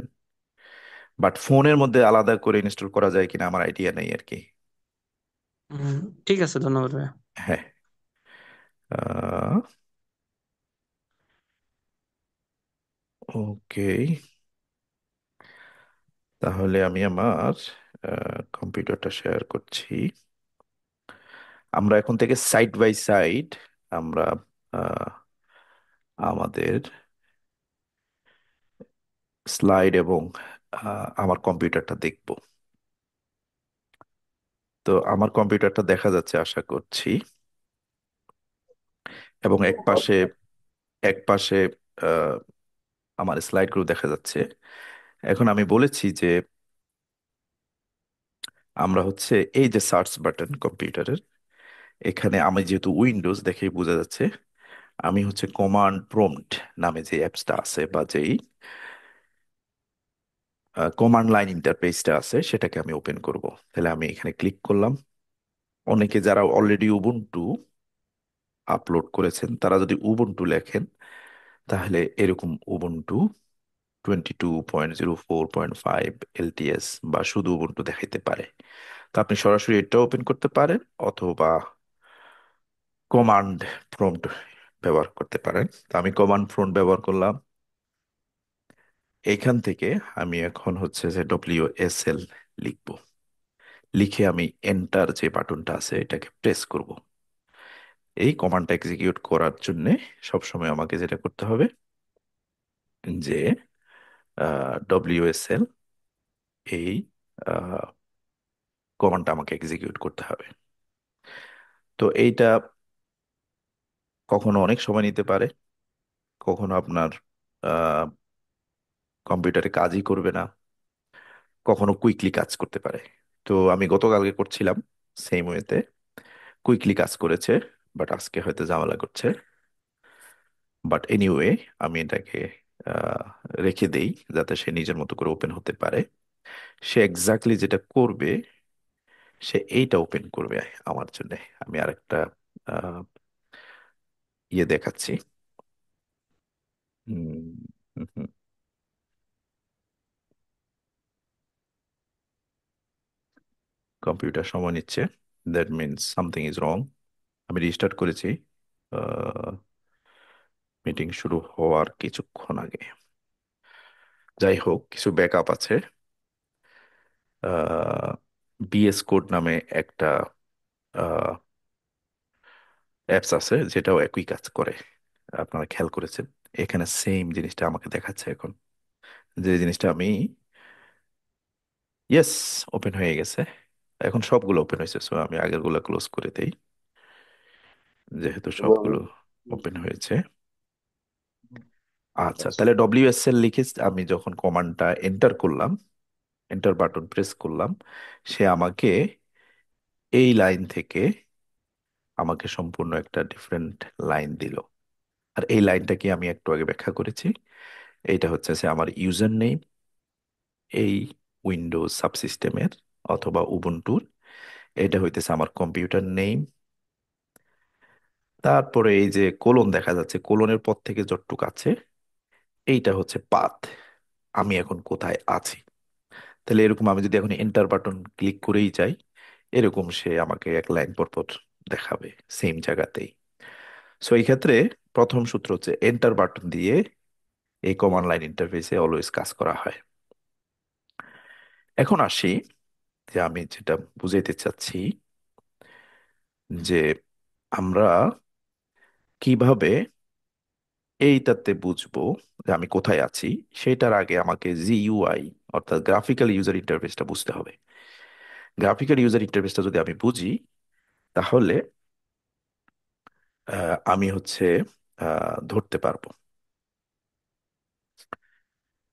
বাট ফোনের মধ্যে আলাদা করে ইনস্টল করা যায় কিনা আমার আইডিয়া নেই আর কি। ঠিক আছে, ধন্যবাদ ভাইয়া। হ্যাঁ। ওকে, তাহলে আমি আমার কম্পিউটারটা শেয়ার করছি। আমরা এখন থেকে সাইড বাই সাইড আমরা আহ, আমাদের স্লাইড এবং আমার কম্পিউটারটা দেখব। তো আমার কম্পিউটারটা দেখা যাচ্ছে আশা করছি, এবং এক পাশে আহ, আমার স্লাইডগুলো দেখা যাচ্ছে। এখন আমি বলেছি যে আমরা হচ্ছে এই যে সার্চ বাটন কম্পিউটারের, এখানে আমি যেহেতু উইন্ডোজ দেখেই বোঝা যাচ্ছে, আমি হচ্ছে কমান্ড প্রম্পট নামে যে অ্যাপসটা আছে বা যেই কমান্ড লাইন ইন্টারফেসটা আছে সেটাকে আমি ওপেন করব। তাহলে আমি এখানে ক্লিক করলাম। অনেকে যারা অলরেডি উবুন্টু আপলোড করেছেন তারা যদি উবুন্টু লেখেন, তাহলে এরকম উবুন্টু 22.04.5 এলটিএস বা শুধু উবুন্টু দেখাইতে পারে। তো আপনি সরাসরি এটা ওপেন করতে পারেন, অথবা কমান্ড প্রম্পট ব্যবহার করতে পারেন। তো আমি কমান্ড প্রম্পট ব্যবহার করলাম। এইখান থেকে আমি এখন হচ্ছে যে WSL লিখব। লিখে আমি এন্টার যে বাটনটা আছে এটাকে প্রেস করব। এই কমান্ডটা এক্সিকিউট করার জন্য সবসময় আমাকে যেটা করতে হবে, যে WSL, এই কমান্ডটা আমাকে এক্সিকিউট করতে হবে। তো এইটা কখনো অনেক সময় নিতে পারে, কখনো আপনার কম্পিউটারে কাজই করবে না, কখনো কুইকলি কাজ করতে পারে। তো আমি গতকালকে করছিলাম সেম ওয়েতে, কুইকলি কাজ করেছে, বাট আজকে হয়তো ঝামেলা করছে। বাট এনিওয়ে, আমি এটাকে আহ, রেখে দেই যাতে সে নিজের মতো করে ওপেন হতে পারে। সে এক্স্যাক্টলি যেটা করবে, সে এইটা ওপেন করবে আমার জন্য। আমি আরেকটা আহ, ইয়ে দেখাচ্ছি। কম্পিউটার সময় নিচ্ছে, that means something is wrong. আমি রিস্টার্ট করেছি মিটিং শুরু হওয়ার কিছুক্ষণ আগে। যাই হোক, কিছু ব্যাকআপ আছে। বিএস কোড নামে একটা অ্যাপস আছে যেটাও একই কাজ করে। আপনারা খেয়াল করেছেন, এখানে সেম জিনিসটা আমাকে দেখাচ্ছে এখন, যে জিনিসটা আমি, ইয়েস, ওপেন হয়ে গেছে। এখন সবগুলো ওপেন হয়েছে, সো আমি আগেরগুলো ক্লোজ করে দেই যেহেতু সবগুলো ওপেন হয়েছে। আচ্ছা, তাহলে WSL লিখে আমি যখন কমান্ডটা এন্টার করলাম, এন্টার বাটন প্রেস করলাম, সে আমাকে এই লাইন থেকে আমাকে সম্পূর্ণ একটা ডিফারেন্ট লাইন দিল। আর এই লাইনটা কি আমি একটু আগে ব্যাখ্যা করেছি। এইটা হচ্ছে যে আমার ইউজার নেম এই উইন্ডোজ সাবসিস্টেমের, অথবা উবুন্টুর। এটা হইতেছে আমার কম্পিউটার নেম। তারপরে এই যে কোলন দেখা যাচ্ছে, কোলনের পর থেকে যতটুকু আছে এইটা হচ্ছে পাথ, আমি এখন কোথায় আছি। তাহলে এরকম আমি যদি এখন এন্টার বাটন ক্লিক করেই যাই, এরকম সে আমাকে এক লাইন পর পর দেখাবে সেম জায়গাতেই। সো এই ক্ষেত্রে প্রথম সূত্র হচ্ছে এন্টার বাটন দিয়ে এই কমান্ড লাইন ইন্টারফেসে অলওয়েজ কাজ করা হয়। এখন আসি যে আমি যেটা বুঝাইতে চাচ্ছি, যে আমরা কিভাবে এইটাতে বুঝবো যে আমি কোথায় আছি। সেটার আগে আমাকে জিইউআই অর্থাৎ গ্রাফিক্যাল ইউজার ইন্টারফেসটা বুঝতে হবে। গ্রাফিক্যাল ইউজার ইন্টারফেসটা যদি আমি বুঝি, তাহলে আমি হচ্ছে ধরতে পারবো।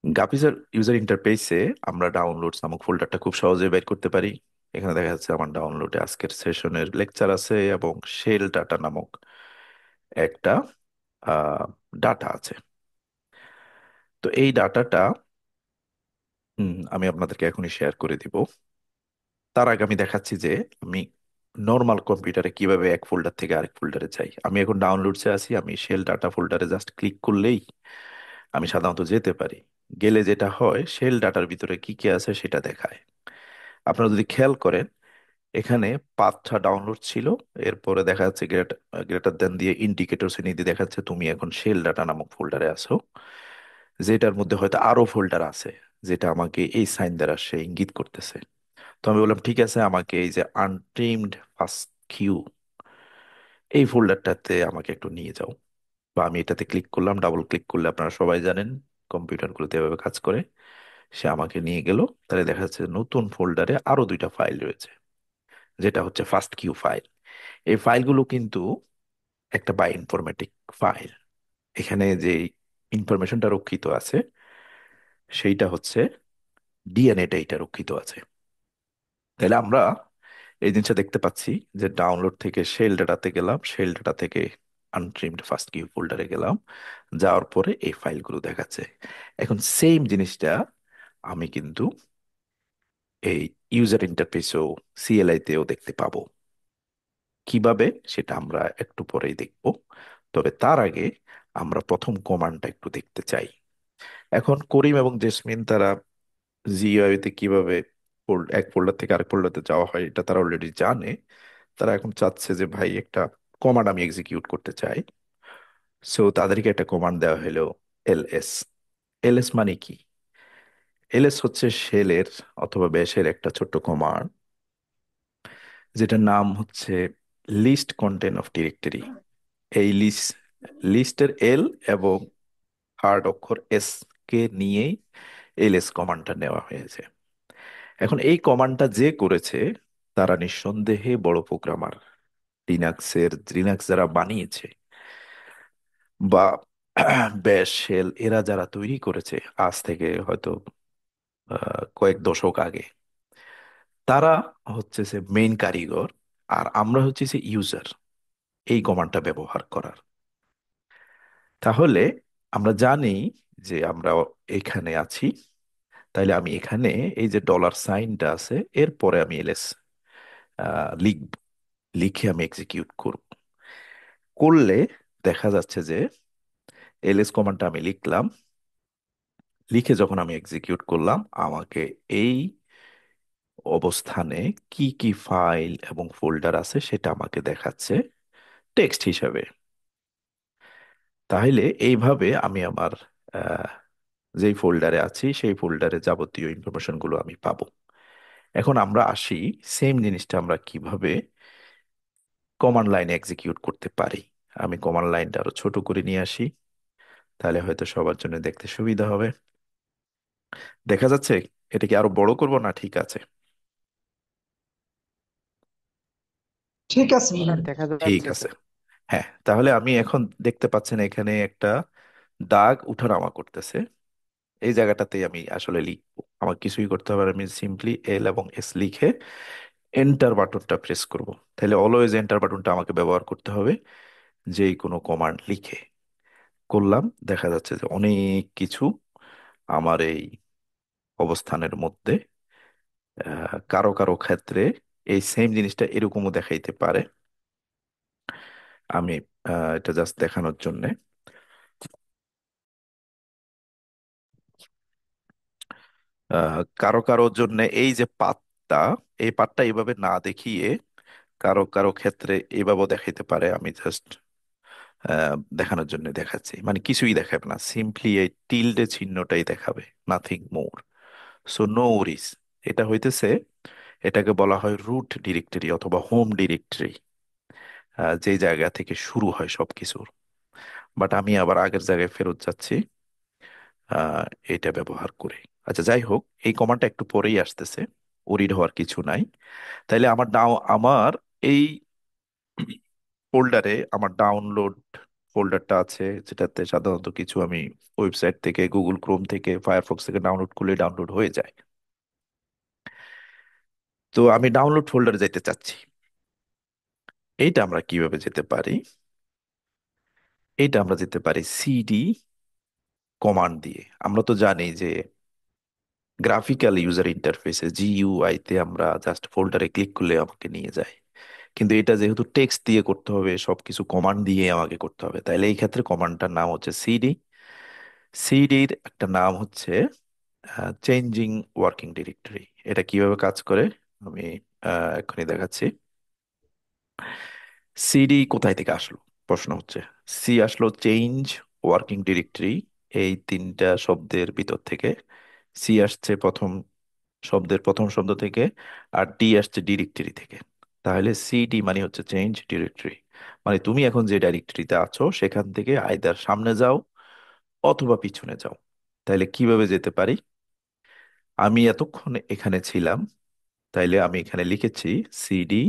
গ্রাফিক্যাল ইউজার ইন্টারফেসে আমরা ডাউনলোডস নামক ফোল্ডারটা খুব সহজে বের করতে পারি। এখানে দেখা যাচ্ছে আমার ডাউনলোডে আজকের সেশনের লেকচার আছে এবং শেল ডাটা নামক একটা ডাটা আছে। তো এই ডাটাটা আমি আপনাদেরকে এখনই শেয়ার করে দিব। তার আগে আমি দেখাচ্ছি যে আমি নর্মাল কম্পিউটারে কিভাবে এক ফোল্ডার থেকে আরেক ফোল্ডারে যাই। আমি এখন ডাউনলোডসে আছি, আমি শেল ডাটা ফোল্ডারে জাস্ট ক্লিক করলেই আমি সাধারণত যেতে পারি। গেলে যেটা হয়, শেল ডাটার ভিতরে কি কি আছে সেটা দেখায়। আপনারা যদি খেয়াল করেন, এখানে 5টা ডাউনলোড ছিল, এরপরে দেখা যাচ্ছে গ্রেটার দেন দিয়ে ইন্ডিকেটর শ্রেণী দিয়ে দেখাচ্ছে তুমি এখন শেল ডাটা নামক ফোল্ডারে আছো, যেটার মধ্যে হয়তো আরো ফোল্ডার আছে, যেটা আমাকে এই সাইন দ্বারা সে ইঙ্গিত করতেছে। তো আমি বললাম ঠিক আছে, আমাকে এই যে আনট্রিমড ফার্স্ট কিউ এই ফোল্ডারটাতে আমাকে একটু নিয়ে যাও। বা আমি এটাতে ক্লিক করলাম, ডাবল ক্লিক করলে আপনারা সবাই জানেন কম্পিউটারগুলোতে এভাবে কাজ করে। সে আমাকে নিয়ে গেল। তাহলে দেখা যাচ্ছে নতুন ফোল্ডারে আরো 2টা ফাইল রয়েছে, যেটা হচ্ছে ফার্স্ট কিউ ফাইল। এই ফাইলগুলো কিন্তু একটা বাই ইনফরমেটিক ফাইল। এখানে যে ইনফরমেশনটা রক্ষিত আছে সেইটা হচ্ছে ডিএনএ ডেটা রক্ষিত আছে। তাহলে আমরা এই জিনিসটা দেখতে পাচ্ছি যে ডাউনলোড থেকে শেল ডাটাতে গেলাম, শেল ডাটা থেকে আনট্রিমড ফার্স্ট কিউ ফোল্ডারে গেলাম, যাওয়ার পরে এই ফাইলগুলো দেখাচ্ছে। এখন সেম জিনিসটা আমি কিন্তু এই ইউজার ইন্টারফেসেও সিএলআই তেও দেখতে পাবো। কিভাবে সেটা আমরা একটু পরেই দেখব। তবে তার আগে আমরা প্রথম কমান্ডটা একটু দেখতে চাই। এখন করিম এবং জেসমিন তারা জিইউআই তে কিভাবে এক ফোল্ডার থেকে আরেক ফোল্ডারে যাওয়া হয় এটা তারা অলরেডি জানে। তারা এখন চাচ্ছে যে ভাই একটা কমান্ড আমি এক্সিকিউট করতে চাই। সো তাদেরকে একটা কমান্ড দেওয়া হলো এলএস। এলএস মানে কি? এলএস হচ্ছে শেলের অথবা ব্যাশের একটা ছোট্ট কমান্ড, যেটার নাম হচ্ছে লিস্ট কন্টেন্ট অফ ডিরেক্টরি। এই লিস্টের এল এবং হার্ড অক্ষর এস কে নিয়েই এলএস কমান্ডটা নেওয়া হয়েছে। এখন এই কমান্ডটা যে করেছে তারা নিঃসন্দেহে বড় প্রোগ্রামার। লিনাক্স যারা বানিয়েছে বা ব্যাশ শেল এরা যারা তৈরি করেছে আজ থেকে হয়তো কয়েক দশক আগে, তারা হচ্ছে সে মেইন কারিগর। আর আমরা হচ্ছে সে ইউজার এই কমান্ডটা ব্যবহার করার। তাহলে আমরা জানি যে আমরা এখানে আছি। তাইলে আমি এখানে এই যে ডলার সাইনটা আছে এরপরে আমি এলএস লিখব, লিখে আমি এক্সিকিউট করব। করলে দেখা যাচ্ছে যে এলএস কমান্ডটা আমি লিখলাম, লিখে যখন আমি এক্সিকিউট করলাম আমাকে এই অবস্থানে কি কি ফাইল এবং ফোল্ডার আছে সেটা আমাকে দেখাচ্ছে টেক্সট হিসাবে। তাহলে এইভাবে আমি আমার আহ, যেই ফোল্ডারে আছি সেই ফোল্ডারে যাবতীয় ইনফরমেশন গুলো আমি পাবো। এখন আমরা আসি সেম জিনিসটা আমরা কিভাবে কমান্ড লাইনে এক্সিকিউট করতে পারি। আমি কমান্ড লাইনটা আরো ছোট করে নিয়ে আসি, তাহলে হয়তো সবার জন্য দেখতে সুবিধা হবে। দেখা যাচ্ছে? এটা কি আরো বড় করব না ঠিক আছে? ঠিক আছে হ্যাঁ, দেখা ঠিক যাচ্ছে আছে। স্যার। হ্যাঁ, তাহলে আমি এখন দেখতে পাচ্ছেন এখানে একটা দাগ উঠানামা করতেছে। এই জায়গাটাতেই আমি আসলে লিখবো, আমার কিছুই করতে হবে না। আমি সিম্পলি এল এবং এস লিখে এন্টার বাটনটা প্রেস করব। তাহলে অলওয়েজ এন্টার বাটনটা আমাকে ব্যবহার করতে হবে যেই কোনো কমান্ড লিখে। করলাম, দেখা যাচ্ছে যে অনেক কিছু আমার এই অবস্থানের মধ্যে কারো কারো ক্ষেত্রে এই সেম জিনিসটা এরকমও দেখাইতে পারে। আমি এটা জাস্ট দেখানোর জন্য, কারো কারোর জন্য এই যে পাতটা, এই পাতটা এইভাবে না দেখিয়ে কারো কারো ক্ষেত্রে এইভাবেও দেখাইতে পারে। আমি জাস্ট দেখানোর জন্য দেখাচ্ছি, মানে কিছুই দেখাবে না, সিম্পলি এই টিল্ডে চিহ্নটাই দেখাবে, nothing more. So no worries. এটা হইতেছে, এটাকে বলা হয় রুট ডিরেক্টরি অথবা হোম ডিরেক্টরি, যে জায়গা থেকে শুরু হয় সবকিছুর। বাট আমি আবার আগের জায়গায় ফেরত যাচ্ছি আহ, এটা ব্যবহার করে। আচ্ছা, যাই হোক, এই কমান্ডটা একটু পরেই আসতেছে, ওরিড হওয়ার কিছু নাই। তাইলে আমার এই ফোল্ডারে আমার ডাউনলোড ফোল্ডারটা আছে, যেটাতে সাধারণত কিছু আমি ওয়েবসাইট থেকে, গুগল ক্রোম থেকে, ফায়ারফক্স থেকে ডাউনলোড করলে ডাউনলোড হয়ে যায়। তো আমি ডাউনলোড ফোল্ডারে যেতে চাচ্ছি। এইটা আমরা কিভাবে যেতে পারি? এইটা আমরা যেতে পারি সিডি কমান্ড দিয়ে। আমরা তো জানি যে গ্রাফিক্যাল ইউজার ইন্টারফেসে জিইউআই তে আমরা জাস্ট ফোল্ডারে ক্লিক করলে আমাকে নিয়ে যায়। কিন্তু এটা যেহেতু টেক্সট দিয়ে করতে হবে, সবকিছু কমান্ড দিয়ে আমাকে করতে হবে, তাইলে এই ক্ষেত্রে কমান্ডটার নাম হচ্ছে সিডি। সিডির একটা নাম হচ্ছে চেঞ্জিং ওয়ার্কিং ডিরেক্টরি। এটা কিভাবে কাজ করে আমি এক্ষুনি দেখাচ্ছি। সিডি কোথায় থেকে আসলো প্রশ্ন হচ্ছে। সি আসলো চেঞ্জ ওয়ার্কিং ডিরেক্টরি, এই তিনটা শব্দের ভিতর থেকে। সি আসছে প্রথম শব্দের প্রথম শব্দ থেকে, আর ডি আসছে ডিরেক্টরি থেকে। তাহলে সিডি মানে হচ্ছে চেঞ্জ ডিরেক্টরি, মানে তুমি এখন যে ডাইরেক্টরিতে আছো সেখান থেকে আইদার সামনে যাও অথবা পিছনে যাও। তাইলে কিভাবে যেতে পারি? আমি এতক্ষণ এখানে ছিলাম, তাইলে আমি এখানে লিখেছি সিডি,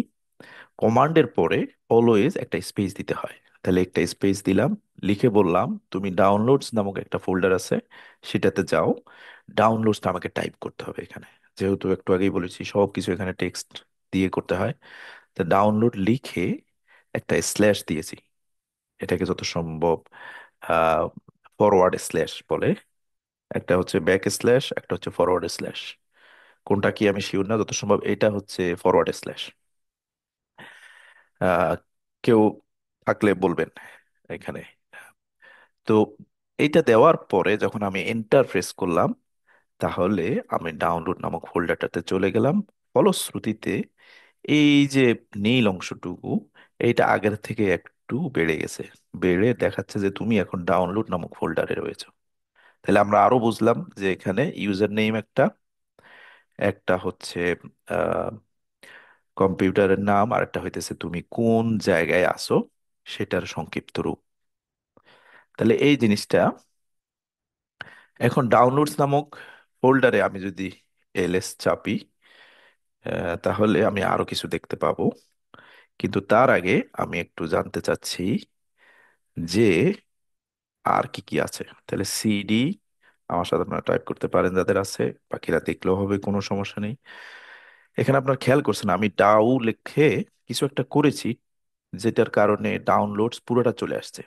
কমান্ডের পরে অলওয়েজ একটা স্পেস দিতে হয়। তাহলে একটা স্পেস দিলাম, লিখে বললাম তুমি ডাউনলোডস নামক একটা ফোল্ডার আছে, সেটাতে যাও। ডাউনলোডসটা আমাকে টাইপ করতে হবে এখানে, যেহেতু একটু আগেই বলেছি সব কিছু এখানে টেক্সট দিয়ে করতে হয়। তো ডাউনলোড লিখে একটা স্ল্যাশ দিয়েছি, এটাকে যত সম্ভব ফরওয়ার্ড স্ল্যাশ বলে। একটা হচ্ছে ব্যাক স্ল্যাশ, একটা হচ্ছে ফরওয়ার্ড স্ল্যাশ। কোনটা কি আমি শিওর না, যত সম্ভব এটা হচ্ছে ফরওয়ার্ড স্ল্যাশ। আহ কেউ থাকলে বলবেন এখানে। তো এইটা দেওয়ার পরে যখন আমি এন্টার প্রেস করলাম, তাহলে আমি ডাউনলোড নামক ফোল্ডারটাতে চলে গেলাম। ফলশ্রুতিতে এই যে নীল অংশটুকু, এইটা আগের থেকে একটু বেড়ে গেছে, বেড়ে দেখাচ্ছে যে তুমি এখন ডাউনলোড নামক ফোল্ডারে রয়েছে। তাহলে আমরা আরো বুঝলাম যে এখানে ইউজার নেম একটা, একটা হচ্ছে কম্পিউটারের নাম, আর একটা হইতেছে তুমি কোন জায়গায় আসো সেটার সংক্ষিপ্ত রূপ। তাহলে এই জিনিসটা এখন ডাউনলোডস নামক ফোল্ডারে আমি যদি এলএস চাপি, তাহলে আমি আরো কিছু দেখতে পাবো। কিন্তু তার আগে আমি একটু জানতে চাচ্ছি যে আর কি কি আছে। তাহলে সিডি, আমার সাথে আপনারা টাইপ করতে পারেন যাদের আছে, বাকিরা দেখলেও হবে, কোনো সমস্যা নেই। এখানে আপনার খেয়াল করছেন আমি ডাউ লিখে কিছু একটা করেছি, যেটার কারণে ডাউনলোডস পুরোটা চলে আসছে।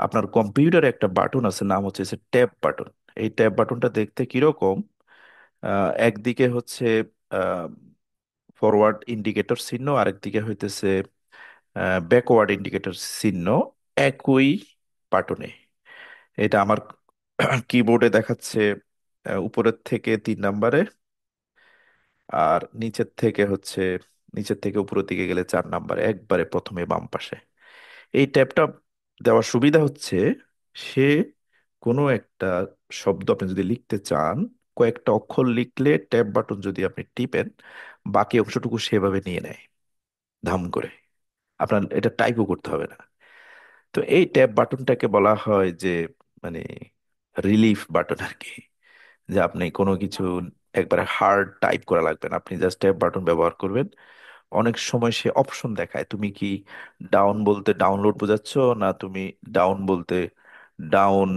আপনার কম্পিউটারে একটা বাটন আছে, নাম হচ্ছে ট্যাব বাটন। এই ট্যাব বাটনটা দেখতে কিরকম? একদিকে হচ্ছে ফরওয়ার্ড ইন্ডিকেটর চিহ্ন, আরেকদিকে হইতেছে ব্যাকওয়ার্ড ইন্ডিকেটর চিহ্ন, একই বাটনে। এটা আমার কিবোর্ডে দেখাচ্ছে উপরের থেকে 3 নাম্বারে, আর নিচের থেকে উপরের দিকে গেলে 4 নাম্বারে, একবারে প্রথমে বাম পাশে। এই ট্যাবটা দেওয়ার সুবিধা হচ্ছে, সে কোনো একটা শব্দ আপনি যদি লিখতে চান, কয়েকটা অক্ষর লিখলে ট্যাব বাটন যদি আপনি টিপেন, বাকি অংশটুকু সেভাবে নিয়ে নেয় ধাম করে। আপনার এটা টাইপও করতে হবে না। তো এই ট্যাব বাটনটাকে বলা হয় যে, মানে রিলিফ বাটন আর কি, যে আপনি কোনো কিছু একবারে হার্ড টাইপ করা লাগবে না, আপনি জাস্ট ট্যাব বাটন ব্যবহার করবেন। অনেক সময় সে অপশন দেখায়, তুমি কি ডাউন বলতে ডাউনলোড বোঝাচ্ছ, না তুমি ডাউন বলতে ডাউন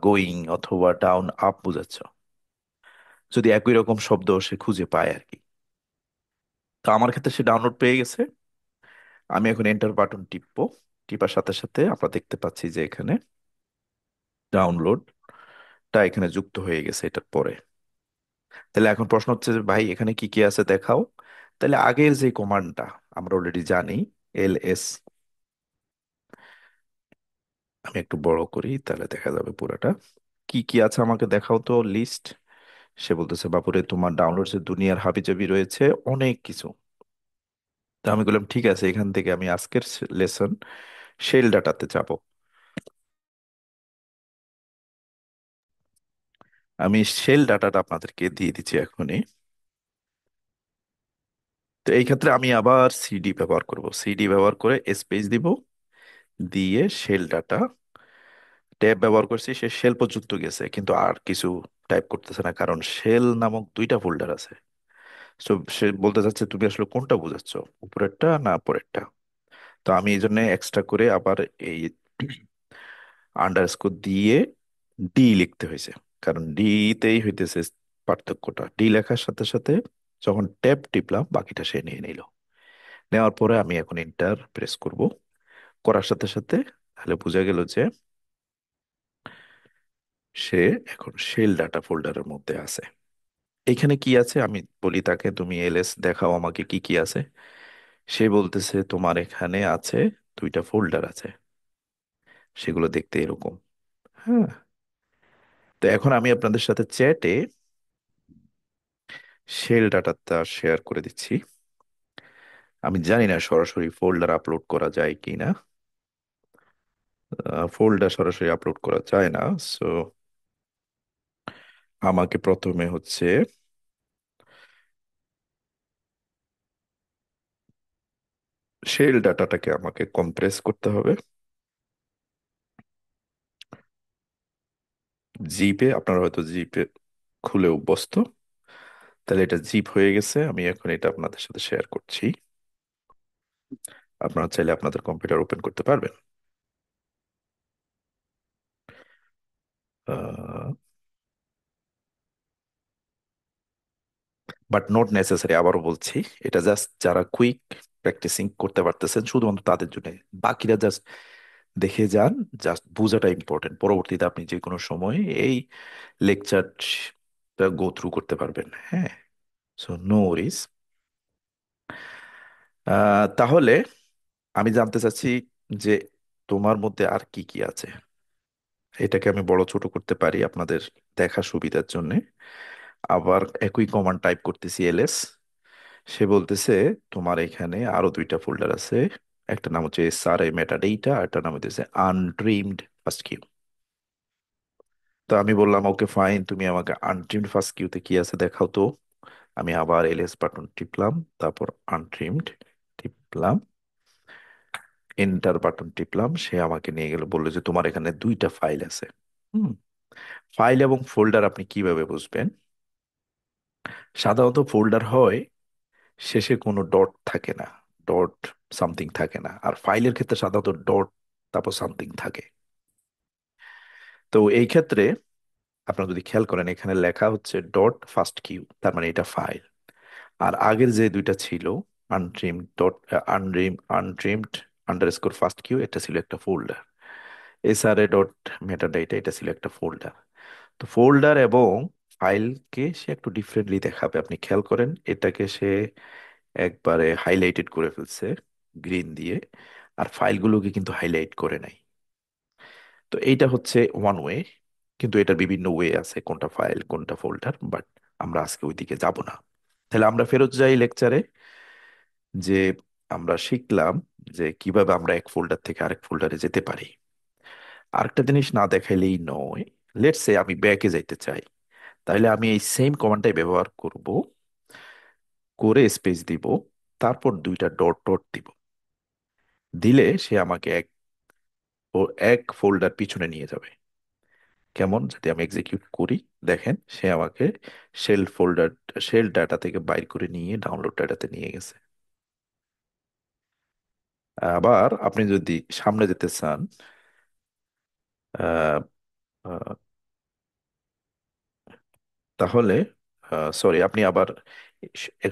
গোয়িং অথবা ডাউন আপ বোঝাচ্ছ, যদি একই রকম শব্দ সে খুঁজে পায় আর কি। তো আমার ক্ষেত্রে সে ডাউনলোড পেয়ে গেছে। আমি এখন এন্টার বাটন টিপবো, টিপার সাথে সাথে আমরা দেখতে পাচ্ছি যে এখানে ডাউনলোডটা এখানে যুক্ত হয়ে গেছে এটার পরে। তাহলে এখন প্রশ্ন হচ্ছে যে ভাই এখানে কি কি আছে দেখাও। তাহলে আগের যে কমান্ডটা আমরা অলরেডি জানি, এলএস, আমি একটু বড় করি তাহলে দেখা যাবে পুরাটা। কি কি আছে আমাকে দেখাও তো লিস্ট। সে বলতেছে বাপুরে তোমার ডাউনলোডস এর দুনিয়ার হাবিজাবি রয়েছে অনেক কিছু। তো আমি বললাম ঠিক আছে, এখান থেকে আমি আজকের লেসন শেল ডাটাতে যাব। আমি শেল ডাটাটা আপনাদেরকে দিয়ে দিচ্ছি এখনই। তো এই ক্ষেত্রে আমি আবার সিডি ব্যবহার করব, সিডি ব্যবহার করে স্পেস দিব, দিয়ে শেল ডাটা ট্যাব ব্যবহার করছি। সে শেল পর্যন্ত গেছে কিন্তু আর কিছু টাইপ করতেছে না, কারণ শেল নামক দুইটা ফোল্ডার আছে। তো সে বলতে চাচ্ছে তুমি আসলে কোনটা বোঝাচ্ছ, উপরেরটা না পরেরটা। তো আমি এই জন্য এক্সট্রা করে আবার এই আন্ডারস্কোর দিয়ে ডি লিখতে হয়েছে, কারণ ডি তেই হইতেছে পার্থক্যটা। ডি লেখার সাথে সাথে যখন ট্যাব টিপলাম বাকিটা সে নিয়ে নিল। নেওয়ার পরে আমি এখন এন্টার প্রেস করব। করার সাথে সাথে তাহলে বোঝা গেল যে সে এখন শেল ডাটা ফোল্ডারের মধ্যে আছে। এখানে কি আছে আমি বলি তাকে, তুমি এলএস দেখাও আমাকে কি কি আছে। সে বলতেছে তোমার এখানে আছে দুইটা ফোল্ডার আছে, সেগুলো দেখতে এরকম। হ্যাঁ, তো এখন আমি আপনাদের সাথে চ্যাটে শেল ডাটাটা শেয়ার করে দিচ্ছি। আমি জানি না সরাসরি ফোল্ডার আপলোড করা যায় কি না। ফোল্ডার সরাসরি আপলোড করা যায় না, সো আমাকে প্রথমে হচ্ছে শেল ডাটাটাকে আমাকে কম্প্রেস করতে হবে। জিপে, আপনারা হয়তো জিপে খুলে অভ্যস্ত। তাহলে এটা জিপ হয়ে গেছে, আমি এখন এটা আপনাদের সাথে শেয়ার করছি। আপনারা চাইলে আপনাদের কম্পিউটার ওপেন করতে পারবেন। বাট নট নেসেসারি, আবারও বলছি, এটা জাস্ট যারা কুইক প্র্যাকটিসিং করতে পারতেছেন শুধুমাত্র তাদের জন্য। বাকিরা জাস্ট দেখে যান, জাস্ট বোঝাটা ইম্পর্টেন্ট। পরবর্তীতে আপনি যে কোনো সময় এই লেকচারটা গো থ্রু করতে পারবেন। হ্যাঁ, সো নো ওয়ারিজ। তাহলে আমি জানতে চাচ্ছি যে তোমার মধ্যে আর কি কি আছে। এটাকে আমি বড় ছোট করতে পারি আপনাদের দেখা সুবিধার জন্য। আবার একই কমান্ড টাইপ করতেছি এলএস। সে বলতেছে তোমার এখানে আরো দুইটা ফোল্ডার আছে, একটা নাম হচ্ছে এসআরএ মেটাডেটা আর একটা নাম হচ্ছে আনট্রিমড ফার্স্ট কিউ। তো আমি বললাম ওকে ফাইন, তুমি আমাকে আনট্রিমড ফার্স্ট কিউতে কি আছে দেখাও তো। আমি আবার এলএস বাটন টিপলাম, তারপর আনট্রিমড টিপলাম, এন্টার বাটন টিপলাম। সে আমাকে নিয়ে গেল, বললো যে তোমার এখানে দুইটা ফাইল আছে। হুম, ফাইল এবং ফোল্ডার আপনি কিভাবে বুঝবেন? সাধারণত ফোল্ডার হয় শেষে কোনো ডট থাকে না, ডট সামথিং থাকে না। আর ফাইলের ক্ষেত্রে সাধারণত ডট তারপর সামথিং থাকে। তো এই ক্ষেত্রে আপনারা যদি খেয়াল করেন এখানে লেখা হচ্ছে ডট ফার্স্ট কিউ, তার মানে এটা ফাইল। আর আগের যে দুইটা ছিল untrim dot untrimmed underscore first Q, এটা ছিল একটা ফোল্ডার। এসআরএ ডট মেটাডেটা, এটা ছিল একটা ফোল্ডার। তো ফোল্ডার এবং ফাইলকে সে একটু ডিফারেন্টলি দেখাবে। আপনি খেয়াল করেন এটাকে সে একবারে হাইলাইটেড করে ফেলছে গ্রিন দিয়ে, আর ফাইলগুলোকে কিন্তু হাইলাইট করে নাই। তো এইটা হচ্ছে ওয়ান ওয়ে, কিন্তু এটার বিভিন্ন ওয়ে আছে কোনটা ফাইল কোনটা ফোল্ডার, বাট আমরা আজকে ওইদিকে যাব না। তাহলে আমরা ফেরত যাই লেকচারে, যে আমরা শিখলাম যে কিভাবে আমরা এক ফোল্ডার থেকে আরেক ফোল্ডারে যেতে পারি। আরেকটা জিনিস না দেখাইলেই নয়, লেটস সে আমি ব্যাকে যাইতে চাই, তাহলে আমি এই সেম কমান্ডটাই ব্যবহার করব, করে স্পেস দিব, তারপর দুইটা ডট ডট দিব। দিলে সে আমাকে এক ফোল্ডার পিছনে নিয়ে যাবে। কেমন যদি আমি এক্সিকিউট করি, দেখেন সে আমাকে শেল ফোল্ডার, শেল ডাটা থেকে বাইর করে নিয়ে ডাউনলোড ডাটাতে নিয়ে গেছে। আবার আপনি যদি সামনে যেতে চান, আহ, আহ, তাহলে সরি, আপনি আবার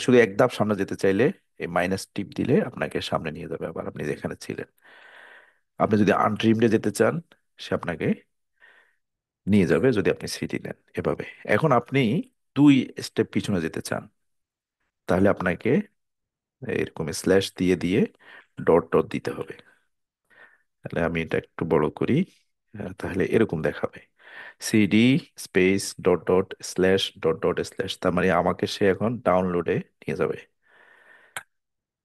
শুধু এক ধাপ সামনে যেতে চাইলে এই মাইনাস টিপ দিলে আপনাকে সামনে নিয়ে যাবে আবার আপনি যেখানে ছিলেন। আপনি যদি আনট্রিমডে যেতে চান, সে আপনাকে নিয়ে যাবে যদি আপনি সিটি নেন এভাবে। এখন আপনি দুই স্টেপ পিছনে যেতে চান, তাহলে আপনাকে এরকম স্ল্যাশ দিয়ে দিয়ে ডট ডট দিতে হবে। তাহলে আমি এটা একটু বড় করি, তাহলে এরকম দেখাবে, CD space dot dot slash dot dot slash, তার মানে আমাকে সে এখন ডাউনলোডে নিয়ে যাবে।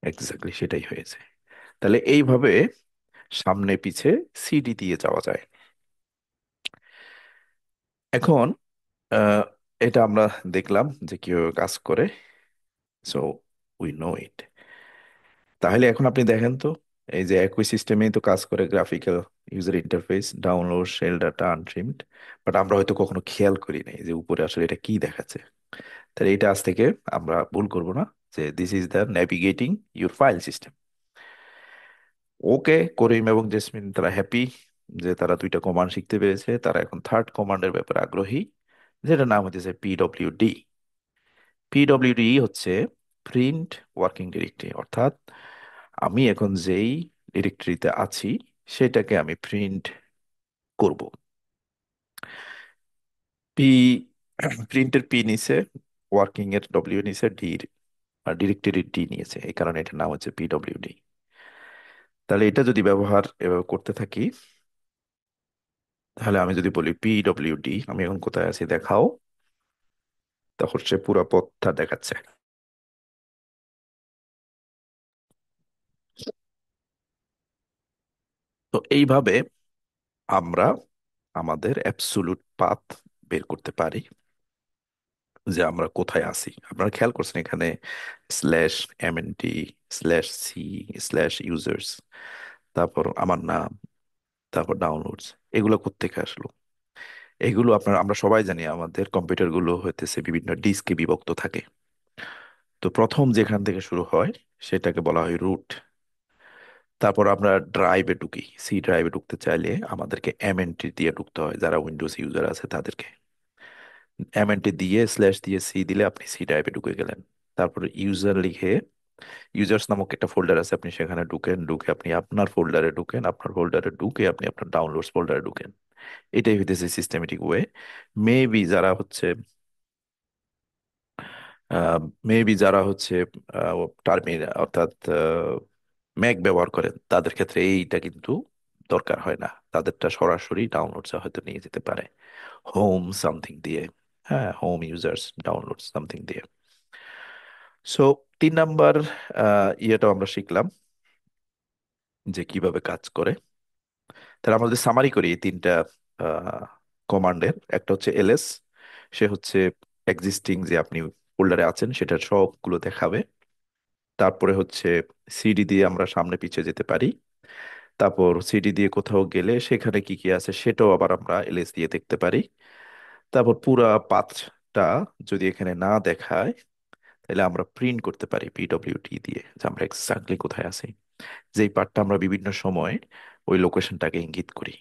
এক্স্যাক্টলি সেটাই হয়েছে। তাহলে এইভাবে সামনে পিছে সিডি দিয়ে যাওয়া যায়। এখন আহ, এটা আমরা দেখলাম যে কিভাবে কাজ করে, সো উই নো ইট। তাহলে এখন আপনি দেখেন তো, এই যে একই সিস্টেমেই তো কাজ করে graphical user interface, download, shell data, untrimmed. But আমরা হয়তো কখনো খেয়াল করি নাই যে উপরে আসলে এটা কি দেখাচ্ছে। তাহলে এটা আজ থেকে আমরা ভুল করব না, যে this is the navigating your file system. Okay, Karim এবং জেসমিন তারা হ্যাপি যে তারা দুইটা কমান্ড শিখতে পেরেছে। তারা এখন থার্ড কমান্ডের ব্যাপারে আগ্রহী, যেটার নাম হচ্ছে পিডব্লিউডি। পিডব্লিউডি হচ্ছে প্রিন্ট ওয়ার্কিং ডিরেক্টরি, অর্থাৎ আমি এখন যেই ডিরেক্টরিতে আছি সেটাকে আমি প্রিন্ট করব। পি প্রিন্টের পি নিচে, ওয়ার্কিং এর ডব্লিউ নিচে, ডি ডিরেক্টরির ডি নিয়েছে, এই কারণে এটার নাম হচ্ছে পিডব্লিউডি। তাহলে এটা যদি ব্যবহার এভাবে করতে থাকি, তাহলে আমি যদি বলি পিডব্লিউডি আমি এখন কোথায় আছি দেখাও, তখন সে পুরো পথটা দেখাচ্ছে। তো এইভাবে আমরা আমাদের অ্যাবসুলুট পাথ বের করতে পারি, যে আমরা কোথায় আছি। আপনারা খেয়াল করছেন এখানে slash MNT slash C slash users, তারপর আমার নাম, তারপর ডাউনলোডস, এগুলো কোত্থেকে আসলো? এগুলো আমরা সবাই জানি আমাদের কম্পিউটার গুলো হইতেছে বিভিন্ন ডিস্কে বিভক্ত থাকে। তো প্রথম যেখান থেকে শুরু হয় সেটাকে বলা হয় রুট। তারপর আমরা ড্রাইভে ঢুকি, সি ড্রাইভে ঢুকতে চাইলে আমাদেরকে এমএনটি দিয়ে ঢুকতে হয়, যারা উইন্ডোজ ইউজার আছে তাদেরকে এমএনটি দিয়ে স্ল্যাশ দিয়ে সি দিলে আপনি সি ড্রাইভে ঢুকে গেলেন। তারপর ইউজার লিখে, ইউজার্স নামক একটা ফোল্ডার আছে, আপনি সেখানে ঢুকেন, ঢুকে আপনি আপনার ফোল্ডারে ঢুকেন, আপনার ফোল্ডারে ঢুকে আপনি আপনার ডাউনলোডস ফোল্ডারে ঢুকেন। এটাই হইতেছে সিস্টেমেটিক ওয়ে। মেবি যারা হচ্ছে মেবি যারা হচ্ছে টার্মিনাল অর্থাৎ ম্যাক ব্যবহার করেন তাদের ক্ষেত্রে এইটা কিন্তু দরকার হয় না, তাদেরটা সরাসরি ডাউনলোডস হয়তো নিয়ে যেতে পারে হোম সামথিং দিয়ে। হ্যাঁ, হোম ইউজার্স ডাউনলোড সামথিং দিয়ে। সো 3 নাম্বার ইয়েটাও আমরা শিখলাম যে কিভাবে কাজ করে। তাহলে আমরা যদি সামারি করি এই তিনটা কমান্ডের, একটা হচ্ছে এলএস, সে হচ্ছে এক্সিস্টিং যে আপনি ফোল্ডারে আছেন সেটার সবগুলো দেখাবে। তারপরে হচ্ছে সিডি দিয়ে আমরা সামনে পিছিয়ে যেতে পারি। তারপর সিডি দিয়ে কোথাও গেলে সেখানে কি কি আছে সেটাও আবার আমরা এলএস দিয়ে দেখতে পারি। তারপর পুরা পাথটা যদি এখানে না দেখায়, তাহলে আমরা প্রিন্ট করতে পারি পিডব্লিউটি দিয়ে, যে আমরা এক্স্যাক্টলি কোথায় আছি, যেই পার্টটা আমরা বিভিন্ন সময় ওই লোকেশনটাকে ইঙ্গিত করি।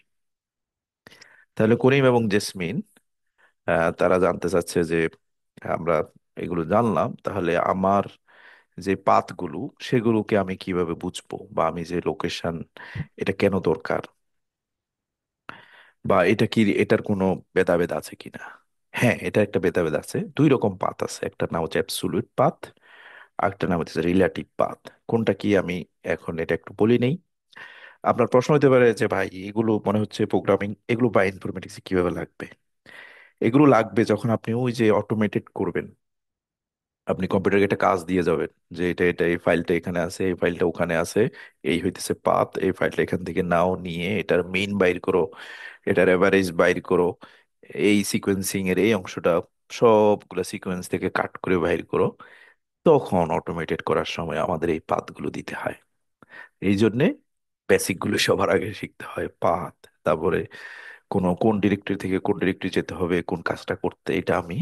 তাহলে করিম এবং জেসমিন তারা জানতে চাচ্ছে যে আমরা এগুলো জানলাম, তাহলে আমার যে পাথগুলো সেগুলোকে আমি কিভাবে বুঝবো, বা আমি যে লোকেশন এটা কেন দরকার, বা এটা কি এটার কোনো ভেদাভেদ আছে কিনা। হ্যাঁ, এটা একটা ভেদাভেদ আছে, 2 রকম পাথ আছে, একটা নাম হচ্ছে অ্যাবসুলুট পাথ, আরেকটা নাম হচ্ছে রিলেটিভ পাথ। কোনটা কি আমি এখন এটা একটু বলি নেই। আপনার প্রশ্ন হতে পারে যে ভাই এগুলো মনে হচ্ছে প্রোগ্রামিং এগুলো বা ইনফরমেটিক্স কিভাবে লাগবে। এগুলো লাগবে যখন আপনি ওই যে অটোমেটেড করবেন, আপনি কম্পিউটারকে একটা কাজ দিয়ে যাবেন যে এটা এটা এই ফাইলটা এখানে আছে, এই ফাইলটা ওখানে আছে, এই হইতেছে পাথ, এই ফাইলটা এখান থেকে নাও নিয়ে এটার মেইন বাইর করো, এটার এভারেজ বাইর করো, এই সিকোয়েন্সিং এর এই অংশটা সবগুলো সিকোয়েন্স থেকে কাট করে বাইর করো। তখন অটোমেটেড করার সময় আমাদের এই পাথগুলো দিতে হয়। এই জন্যে বেসিক গুলো সবার আগে শিখতে হয়, পাথ। তারপরে কোন ডিরেক্টরি থেকে কোন ডিরেক্টরি যেতে হবে, কোন কাজটা করতে, এটা আমি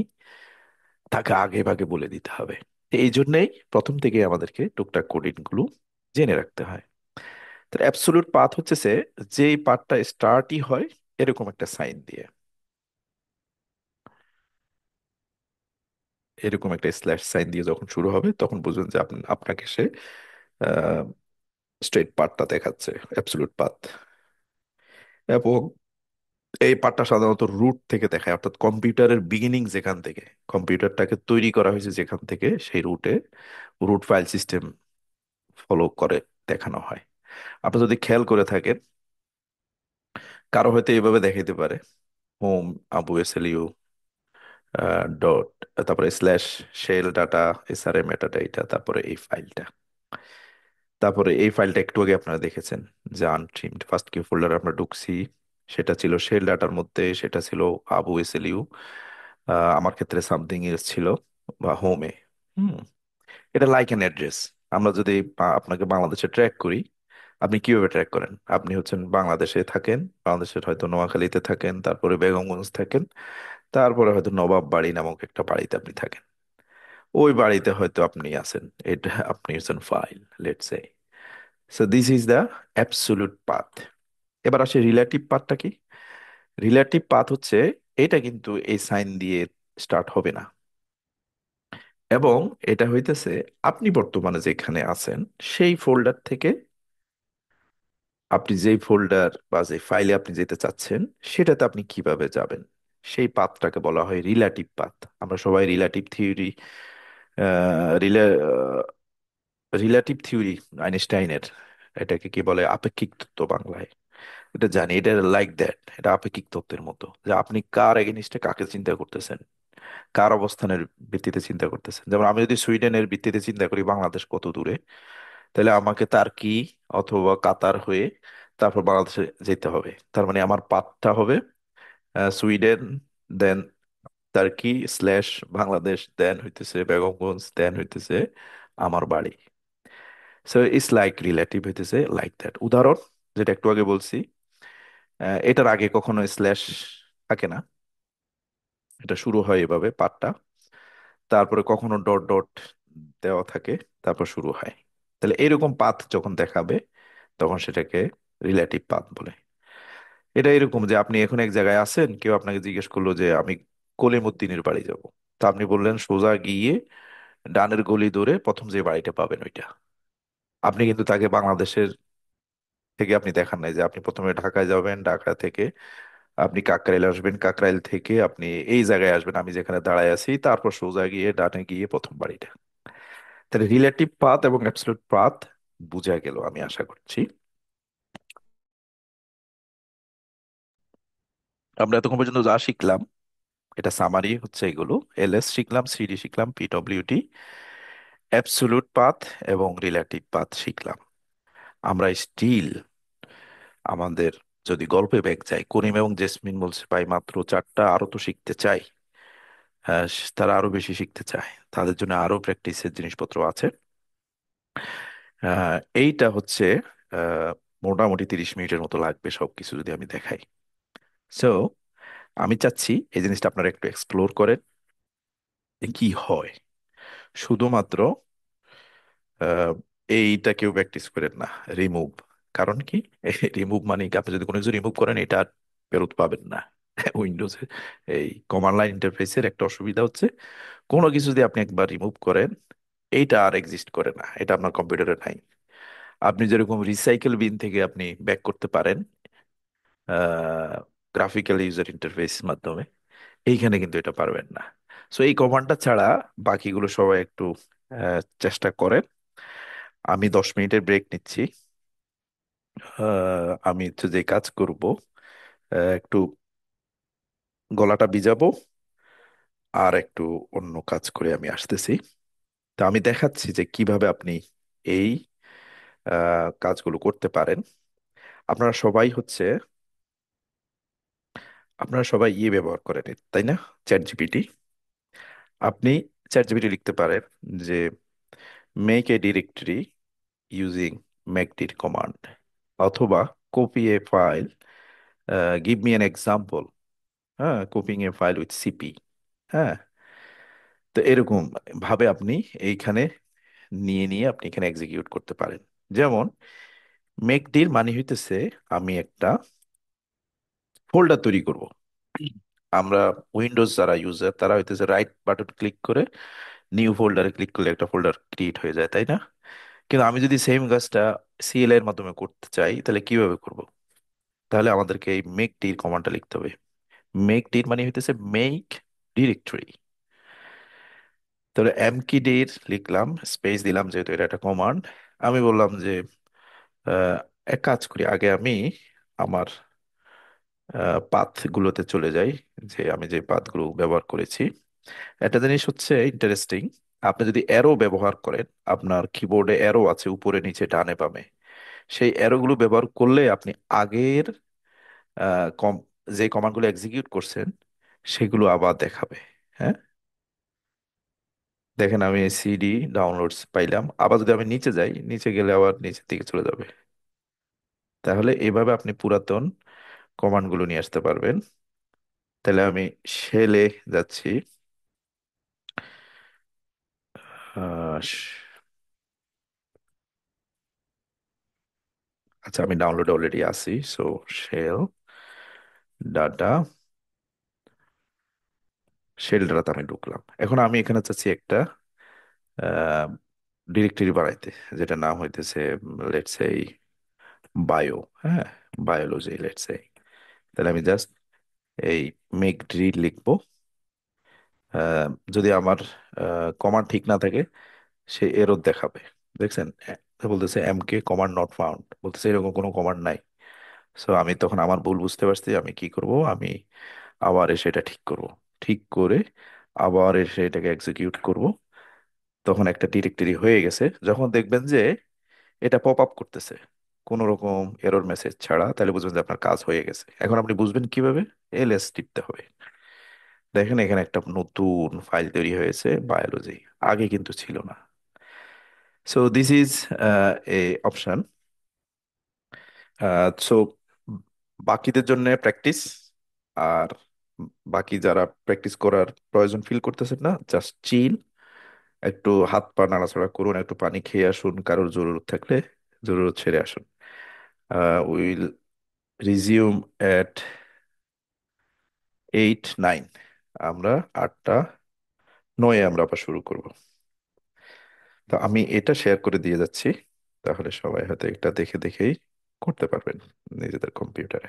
তাকে আগে ভাগে বলে দিতে হবে। তো এই জন্যেই প্রথম থেকে আমাদেরকে টুকটাক কোডিং গুলো জেনে রাখতে হয়। তো অ্যাবসলিউট পাথ হচ্ছে সে, যেই পাথটা স্টার্টই হয় এরকম একটা সাইন দিয়ে, এরকম একটা স্ল্যাশ সাইন দিয়ে যখন শুরু হবে তখন বুঝবেন যে আপনাকে সে স্ট্রেট পাথটা দেখাচ্ছে, অ্যাবসলিউট পাথ। এবং এই পার্টটা সাধারণত রুট থেকে দেখায়, অর্থাৎ কম্পিউটারের বিগিনিং যেখান থেকে, কম্পিউটারটাকে তৈরি করা হয়েছে যেখান থেকে, সেই রুটে রুট ফাইল সিস্টেম ফলো করে দেখানো হয়। আপনি যদি খেয়াল করে থাকেন, কারো হয়তো এইভাবে দেখাইতে পারে: হোম আবু এসএলইউ ডট, তারপরে slash shell data SRM metadata, তারপরে এই ফাইলটা, তারপরে এই ফাইলটা একটু আগে আপনারা দেখেছেন যে আনট্রিমড ফার্স্ট কিউ ফোল্ডার আমরা ঢুকছি, সেটা ছিল শেল ডাটার মধ্যে, সেটা ছিল আবু এসএলইউ, আমার ক্ষেত্রে সামথিং এলস ছিল, বা হোমে। হুম এটা লাইক অ্যান অ্যাড্রেস। আমরা যদি আপনাকে বাংলাদেশে ট্র্যাক করি, আপনি কিভাবে ট্র্যাক করেন? আপনি হচ্ছেন বাংলাদেশে থাকেন, বাংলাদেশের হয়তো নোয়াখালীতে থাকেন, তারপরে বেগমগঞ্জ থাকেন, তারপরে হয়তো নবাব বাড়ি নামক একটা বাড়িতে আপনি থাকেন। ওই বাড়িতে হয়তো আপনি আছেন, এটা আপনি হচ্ছেন file, let's say. So this is the absolute path. এবার আসে রিলেটিভ পাথটা কি। রিলেটিভ পাথ হচ্ছে, এটা কিন্তু এই সাইন দিয়ে স্টার্ট হবে না, এবং এটা হইতেছে আপনি বর্তমানে যেখানে আছেন সেই ফোল্ডার থেকে আপনি যেই ফোল্ডার বা যে ফাইলে আপনি যেতে চাচ্ছেন সেটাতে আপনি কিভাবে যাবেন, সেই পাথটাকে বলা হয় রিলেটিভ পাথ। আমরা সবাই রিলেটিভ থিওরি, রিলেটিভ থিওরি আইনস্টাইনের, এটাকে কি বলে, আপেক্ষিক তত্ত্ব বাংলায়, এটা জানি। এটা লাইক দ্যাট, এটা আপেক্ষিক তত্ত্বের মতো, যে আপনি কার এগেনিস্টে কাকে চিন্তা করতেছেন, কার অবস্থানের ভিত্তিতে চিন্তা করতেছেন। যেমন আমি যদি সুইডেনের ভিত্তিতে চিন্তা করি বাংলাদেশ কত দূরে, তাহলে আমাকে তার্কি অথবা কাতার হয়ে তারপর বাংলাদেশে যেতে হবে। তার মানে আমার পাথটা হবে সুইডেন, দেন টার্কি স্ল্যাশ বাংলাদেশ, দেন হইতেছে বেগমগঞ্জ, দেন হইতেছে আমার বাড়ি। সো ইটস লাইক রিলেটিভ হইতেছে লাইক দ্যাট। উদাহরণ যেটা একটু আগে বলছি, এটার আগে কখনো স্ল্যাশ থাকে না, এটা শুরু হয় এভাবে পাঠটা, তারপরে কখনো ডট ডট দেওয়া থাকে, তারপর শুরু হয়। তাহলে এরকম পাথ যখন দেখাবে তখন সেটাকে রিলেটিভ পাথ বলে। এটা এরকম যে আপনি এখন এক জায়গায় আছেন, কেউ আপনাকে জিজ্ঞেস করলো যে আমি কলিমুদ্দিনের বাড়ি যাব, তা আপনি বললেন সোজা গিয়ে ডানের গলি ধরে প্রথম যে বাড়িটা পাবেন ওইটা। আপনি কিন্তু তাকে বাংলাদেশের থেকে আপনি দেখান নাই যে আপনি প্রথমে ঢাকায় যাবেন, ঢাকা থেকে আপনি কাকরাইল আসবেন, কাকরাইল থেকে আপনি এই জায়গায় আসবেন আমি যেখানে দাঁড়ায় আছি, তারপর সোজা গিয়ে ডানে গিয়ে প্রথম বাড়িটা। তাহলে রিলেটিভ পাথ এবং অ্যাবসলিউট পাথ বুঝা গেল আমি আশা করছি। আমরা এতক্ষণ পর্যন্ত যা শিখলাম, এটা সামারি হচ্ছে এগুলো: এলএস শিখলাম, সিডি শিখলাম, পিডব্লিউটি, অ্যাবসলিউট পাথ এবং রিলেটিভ পাথ শিখলাম। আমরা স্টিল আমাদের, যদি গল্পে ব্যাক যাই, করিম এবং জেসমিন বলছে ভাই মাত্র চারটা, আরো তো শিখতে চাই। হ্যাঁ, তারা আরো বেশি শিখতে চায়, তাদের জন্য আরো প্র্যাকটিসের জিনিসপত্র আছে। এইটা হচ্ছে আহ, মোটামুটি 30 মিনিটের মতো লাগবে সবকিছু যদি আমি দেখাই। সো আমি চাচ্ছি এই জিনিসটা আপনারা একটু এক্সপ্লোর করেন যে কি হয়। শুধুমাত্র আহ, এইটা কেউ প্র্যাকটিস করেন না, রিমুভ। কারণ কি, রিমুভ মানে কি, আপনি যদি কোনো কিছু রিমুভ করেন এটা আর ফেরত পাবেন না। উইন্ডোজে এই কমান্ড লাইন ইন্টারফেসের একটা অসুবিধা হচ্ছে, কোনো কিছু যদি আপনি একবার রিমুভ করেন এইটা আর এক্সিস্ট করে না, এটা আপনার কম্পিউটারে নাই। আপনি যেরকম রিসাইকেল বিন থেকে আপনি ব্যাক করতে পারেন গ্রাফিক্যাল ইউজার ইন্টারফেস মাধ্যমে, এইখানে কিন্তু এটা পারবেন না। সো এই কমান্ডটা ছাড়া বাকিগুলো সবাই একটু চেষ্টা করেন। আমি 10 মিনিটের ব্রেক নিচ্ছি। আমি হচ্ছে যে কাজ করব, একটু গলাটা ভিজাবো, আর একটু অন্য কাজ করে আমি আসতেছি। তো আমি দেখাচ্ছি যে কিভাবে আপনি এই কাজগুলো করতে পারেন। আপনারা সবাই হচ্ছে, আপনারা সবাই ইয়ে ব্যবহার করেন, তাই না? Chat GPT. আপনি চ্যাট জিপিটি লিখতে পারেন যে make a directory using mkdir command, অথবা copy a file, give me an example, হ্যাঁ, copying a file with CP. হ্যাঁ, তো এরকম ভাবে আপনি এইখানে নিয়ে নিয়ে আপনি এখানে এক্সিকিউট করতে পারেন। যেমন মেকডির মানে হইতেছে আমি একটা ফোল্ডার তৈরি করব। আমরা উইন্ডোজ যারা ইউজার তারা হইতেছে রাইট বাটন ক্লিক করে নিউ ফোল্ডারে ক্লিক করলে একটা ফোল্ডার ক্রিয়েট হয়ে যায়, তাই না? কিন্তু আমি যদি সেম কাজটা সিএলআই এর মাধ্যমে করতে চাই তাহলে কিভাবে করব? তাহলে আমাদেরকে এই মেক ডির কমান্ডটা লিখতে হবে। মেক ডির মানে হইতেছে মেক ডিরেক্টরি। তাহলে এমকিডির লিখলাম, স্পেস দিলাম যেহেতু এটা একটা কমান্ড। আমি বললাম যে আহ, এক কাজ করি, আগে আমি আমার পাথ গুলোতে চলে যাই, যে আমি যে পাথগুলো ব্যবহার করেছি। একটা জিনিস হচ্ছে ইন্টারেস্টিং, আপনি যদি অ্যারো ব্যবহার করেন, আপনার কিবোর্ডে অ্যারো আছে উপরে নিচে ডানে বামে, সেই অ্যারোগুলো ব্যবহার করলে আপনি আগের কম যে কমান্ডগুলো এক্সিকিউট করছেন সেগুলো আবার দেখাবে। হ্যাঁ, দেখেন আমি সিডি ডাউনলোডস পাইলাম, আবার যদি আমি নিচে যাই, নিচে গেলে আবার নিচের দিকে চলে যাবে। তাহলে এভাবে আপনি পুরাতন কমান্ডগুলো নিয়ে আসতে পারবেন। তাহলে আমি শেলে যাচ্ছি। আহ, শ- আচ্ছা, আমি ডাউনলোড অলরেডি আছি, সো শেল ডাটা, শেল ডাটাতে আমি ঢুকলাম। এখন আমি এখানে চাচ্ছি একটা ডিরেক্টরি বানাইতে, যেটা নাম হইতেছে লেটস এই বায়ো, হ্যাঁ, বায়োলজি লেটস এই। তাহলে আমি জাস্ট এই মেক ডি লিখবো। আহ, যদি আমার কমান্ড ঠিক না থাকে সে এরর দেখাবে। দেখছেন, বলতেছে M K command not found, বলতেছে এরকম কোনো কমান্ড নাই। সো আমি তখন আমার ভুল বুঝতে পারছি, আমি কি করব, আমি আবার এসে এটা ঠিক করব। ঠিক করে আবার এসে এটাকে এক্সিকিউট করব। তখন একটা ডিরেক্টরি হয়ে গেছে। যখন দেখবেন যে এটা পপ আপ করতেছে কোনো রকম এরর মেসেজ ছাড়া, তাহলে বুঝবেন যে আপনার কাজ হয়ে গেছে। এখন আপনি বুঝবেন কিভাবে, এলএস টিপতে হবে। দেখেন এখানে একটা নতুন ফাইল তৈরি হয়েছে বায়োলজি, আগে কিন্তু ছিল না। So this is A option. So বাকিদের জন্য প্র্যাকটিস। আর বাকি যারা প্র্যাকটিস করার প্রয়োজন ফিল করতেছেন না, জাস্ট চিল, একটু হাত পা নাড়াচাড়া করুন, একটু পানি খেয়ে আসুন, কারোর জরুরত থাকলে জরুরত ছেড়ে আসুন। উইল রিজিউম এট 8-9, আমরা 8টা 9-এ আমরা আবার শুরু করব। তো আমি এটা শেয়ার করে দিয়ে যাচ্ছি, তাহলে সবাই হয়তো এটা দেখে দেখেই করতে পারবেন নিজেদের কম্পিউটারে।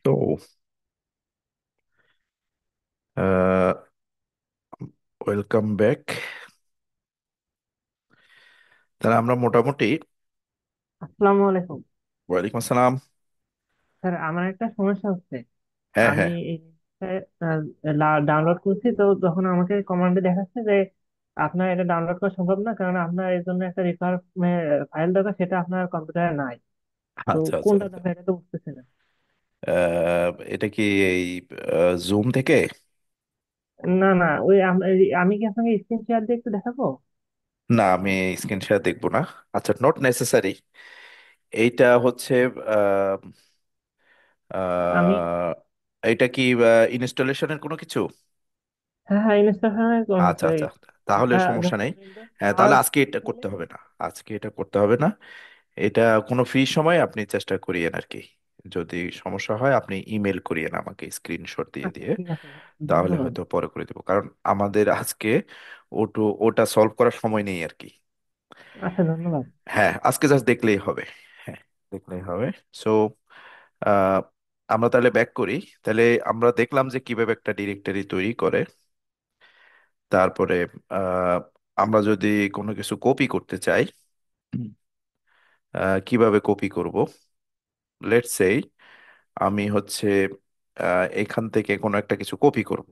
তো ওয়েলকাম ব্যাক। তাহলে আমরা মোটামুটি। আসসালামু আলাইকুম। ওয়ালাইকুম আসসালাম। স্যার, আমার একটা সমস্যা হচ্ছে। হ্যাঁ, আমি হ্যাঁ। এই ডাউনলোড করছি, তো যখন আমাকে কমান্ডে দেখাচ্ছে যে আপনার এটা ডাউনলোড করা সম্ভব না, কারণ আপনার এর জন্য একটা রেফার ফাইল দরকার, সেটা আপনার কম্পিউটারে নাই। তো আচ্ছা, আচ্ছা, কোনটা আচ্ছা। দরকার এটা তো বুঝতেছি না। এটা কি এই জুম থেকে? না না, আমি কি আপনাকে স্ক্রিন শেয়ার দিয়ে একটু দেখাবো? না, আমি স্ক্রিন শেয়ার দেখবো না। আচ্ছা, নট নেসেসারি। এইটা হচ্ছে আহ, আমি আহ, এইটা কি ইনস্টলেশনের কোনো কিছু? হ্যাঁ হ্যাঁ, ইনস্টলেশনের আচ্ছা, আচ্ছা। তাহলে একটা সমস্যা ধরুন নেই। উইন্ডোজ হ্যাঁ, আর তাহলে আজকে এটা খুলে। করতে হবে না। আজকে এটা করতে হবে না। এটা কোনো ফ্রি সময় আপনি চেষ্টা করিয়েন আর কি। যদি সমস্যা হয় আপনি ইমেল করিয়েন আমাকে স্ক্রিনশট দিয়ে আচ্ছা দিয়ে। ঠিক আছে, তাহলে ধন্যবাদ। হয়তো পরে করে দেবো, কারণ আমাদের আজকে ওটা সলভ করার সময় নেই আর কি। আচ্ছা, ধন্যবাদ। হ্যাঁ, আজকে জাস্ট দেখলেই হবে। হ্যাঁ, দেখলেই হবে। সো আমরা তাহলে ব্যাক করি। তাহলে আমরা দেখলাম যে কিভাবে একটা ডিরেক্টরি তৈরি করে। তারপরে আহ, আমরা যদি কোনো কিছু কপি করতে চাই, হুম, কিভাবে কপি করব। লেটস সেই আমি হচ্ছে এখান থেকে কোনো একটা কিছু কপি করব।